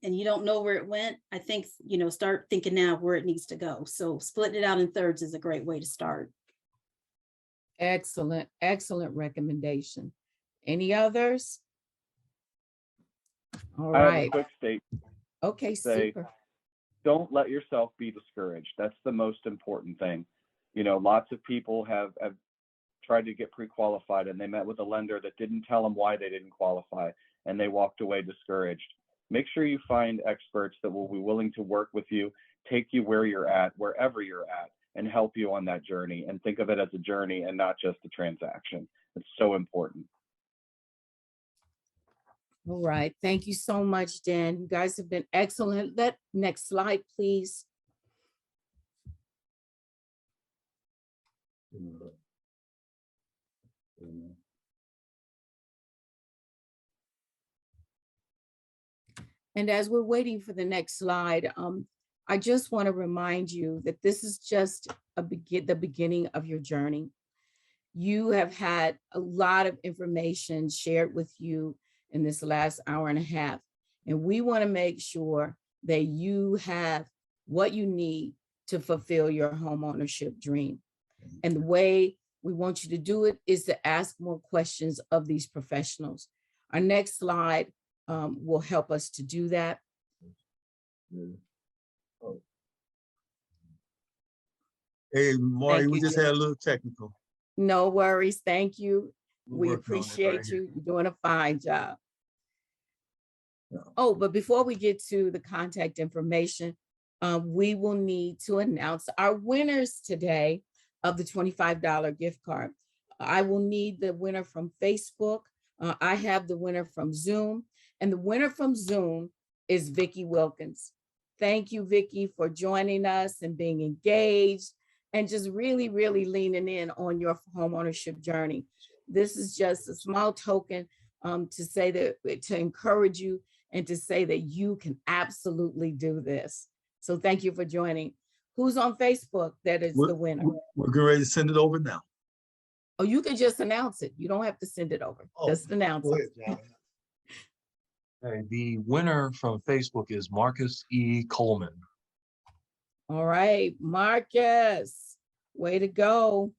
S8: and you don't know where it went, I think, start thinking now where it needs to go. So splitting it out in thirds is a great way to start.
S2: Excellent, excellent recommendation. Any others? All
S3: I have
S2: right.
S3: a quick statement.
S2: Okay, super.
S3: Don't let yourself be discouraged. That's the most important thing. Lots of people have tried to get pre-qualified and they met with a lender that didn't tell them why they didn't qualify and they walked away discouraged. Make sure you find experts that will be willing to work with you, take you where you're at, wherever you're at, and help you on that journey, and think of it as a journey and not just a transaction. It's so important.
S2: All right. Thank you so much, Dan. You guys have been excellent. Next slide, please. And as we're waiting for the next slide, I just want to remind you that this is just the beginning of your journey. You have had a lot of information shared with you in this last hour and a half, and we want to make sure that you have what you need to fulfill your homeownership dream. And the way we want you to do it is to ask more questions of these professionals. Our next slide will help us to do that.
S6: Hey, Maury, we just had a little technical.
S2: No worries. Thank you. We
S6: We're working on it
S2: appreciate
S6: right here.
S2: you. You're doing a fine job.
S6: Yeah.
S2: Oh, but before we get to the contact information, we will need to announce our winners today of the $25 gift card. I will need the winner from Facebook. I have the winner from Zoom, and the winner from Zoom is Vicki Wilkins. Thank you, Vicki, for joining us and being engaged and just really, really leaning in on your homeownership journey. This is just a small token to say that, to encourage you and to say that you can absolutely do this. So thank you for joining. Who's on Facebook that is the winner?
S6: We're getting ready to send it over now.
S2: Oh, you can just announce it. You don't have to send it over. Just announce it.
S9: Okay, the winner from Facebook is Marcus E. Coleman.
S2: All right, Marcus, way to go.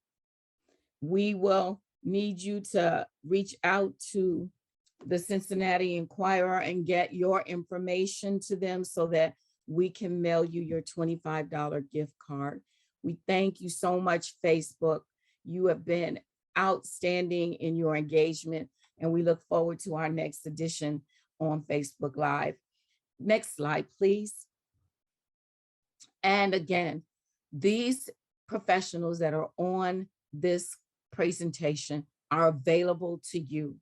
S2: We will need you to reach out to the Cincinnati Enquirer and get your information to them so that we can mail you your $25 gift card. We thank you so much, Facebook. You have been outstanding in your engagement, and we look forward to our next edition on Facebook Live. Next slide, please. And again, these professionals that are on this presentation are available to you.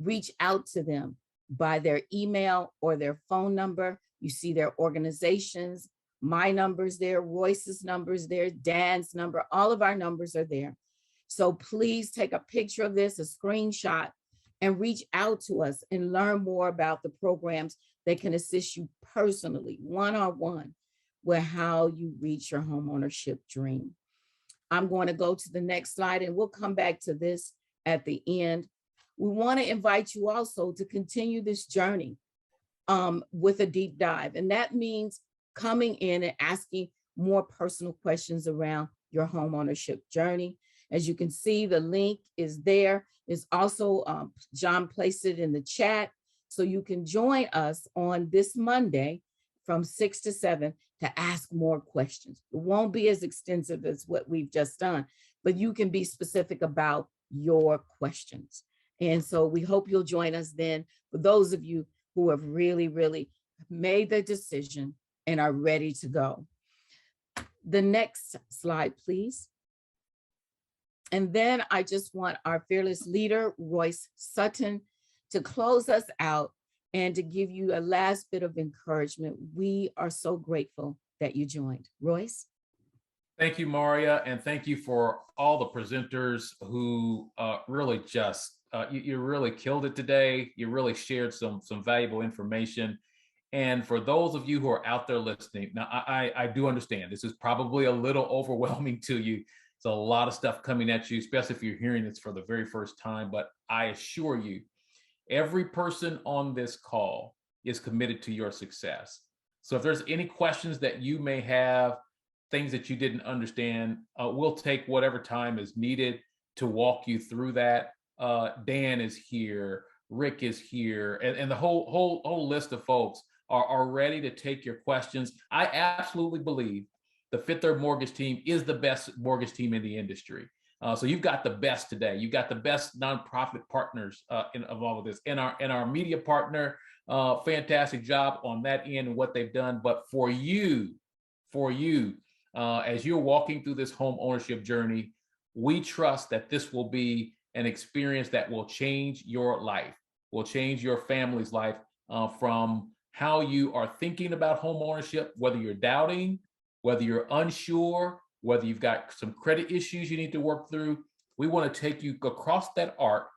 S2: Reach out to them by their email or their phone number. You see their organizations, my number's there, Royce's number's there, Dan's number, all of our numbers are there. So please take a picture of this, a screenshot, and reach out to us and learn more about the programs that can assist you personally, one-on-one, with how you reach your homeownership dream. I'm going to go to the next slide, and we'll come back to this at the end. We want to invite you also to continue this journey with a deep dive. And that means coming in and asking more personal questions around your homeownership journey. As you can see, the link is there. It's also, John placed it in the chat. So you can join us on this Monday from 6 to 7 to ask more questions. It won't be as extensive as what we've just done, but you can be specific about your questions. And so we hope you'll join us then, for those of you who have really made the decision and are ready to go. The next slide, please. And then I just want our fearless leader, Royce Sutton, to close us out and to give you a last bit of encouragement. We are so grateful that you joined. Royce?
S1: Thank you, Maria, and thank you for all the presenters who really just, you really killed it today. You really shared some valuable information. And for those of you who are out there listening, now I do understand this is probably a little overwhelming to you. It's a lot of stuff coming at you, especially if you're hearing this for the very first time, but I assure you, every person on this call is committed to your success. So if there's any questions that you may have, things that you didn't understand, we'll take whatever time is needed to walk you through that. Dan is here, Rick is here, and the whole list of folks are ready to take your questions. I absolutely believe the Fifth Third Mortgage team is the best mortgage team in the industry. So you've got the best today. You've got the best nonprofit partners of all of this. And our media partner, fantastic job on that end and what they've done. But for you, as you're walking through this home ownership journey, we trust that this will be an experience that will change your life, will change your family's life, from how you are thinking about home ownership, whether you're doubting, whether you're unsure, whether you've got some credit issues you need to work through. We want to take you across that arc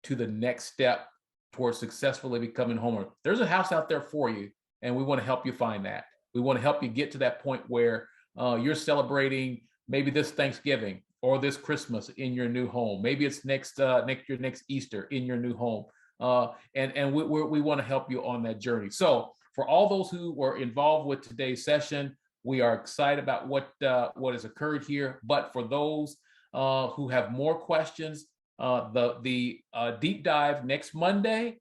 S1: to the next step towards successfully becoming homeowner. There's a house out there for you, and we want to help you find that. We want to help you get to that point where you're celebrating maybe this Thanksgiving or this Christmas in your new home. Maybe it's next Easter in your new home. And we want to help you on that journey. So for all those who were involved with today's session, we are excited about what has occurred here. But for those who have more questions, the deep dive next Monday,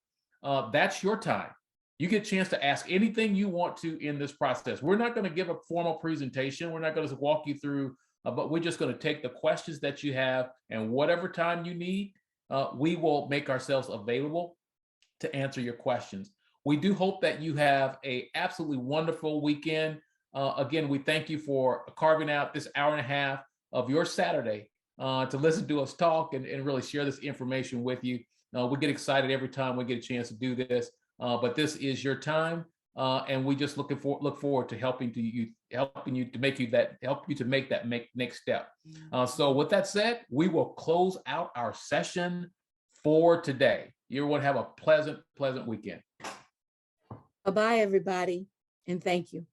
S1: that's your time. You get a chance to ask anything you want to in this process. We're not going to give a formal presentation. We're not going to walk you through, but we're just going to take the questions that you have, and whatever time you need, we will make ourselves available to answer your questions. We do hope that you have an absolutely wonderful weekend. Again, we thank you for carving out this hour and a half of your Saturday to listen to us talk and really share this information with you. We get excited every time we get a chance to do this, but this is your time, and we just look forward to helping you to make that next step. So with that said, we will close out our session for today. Everyone have a pleasant weekend.
S2: Bye-bye, everybody, and thank you.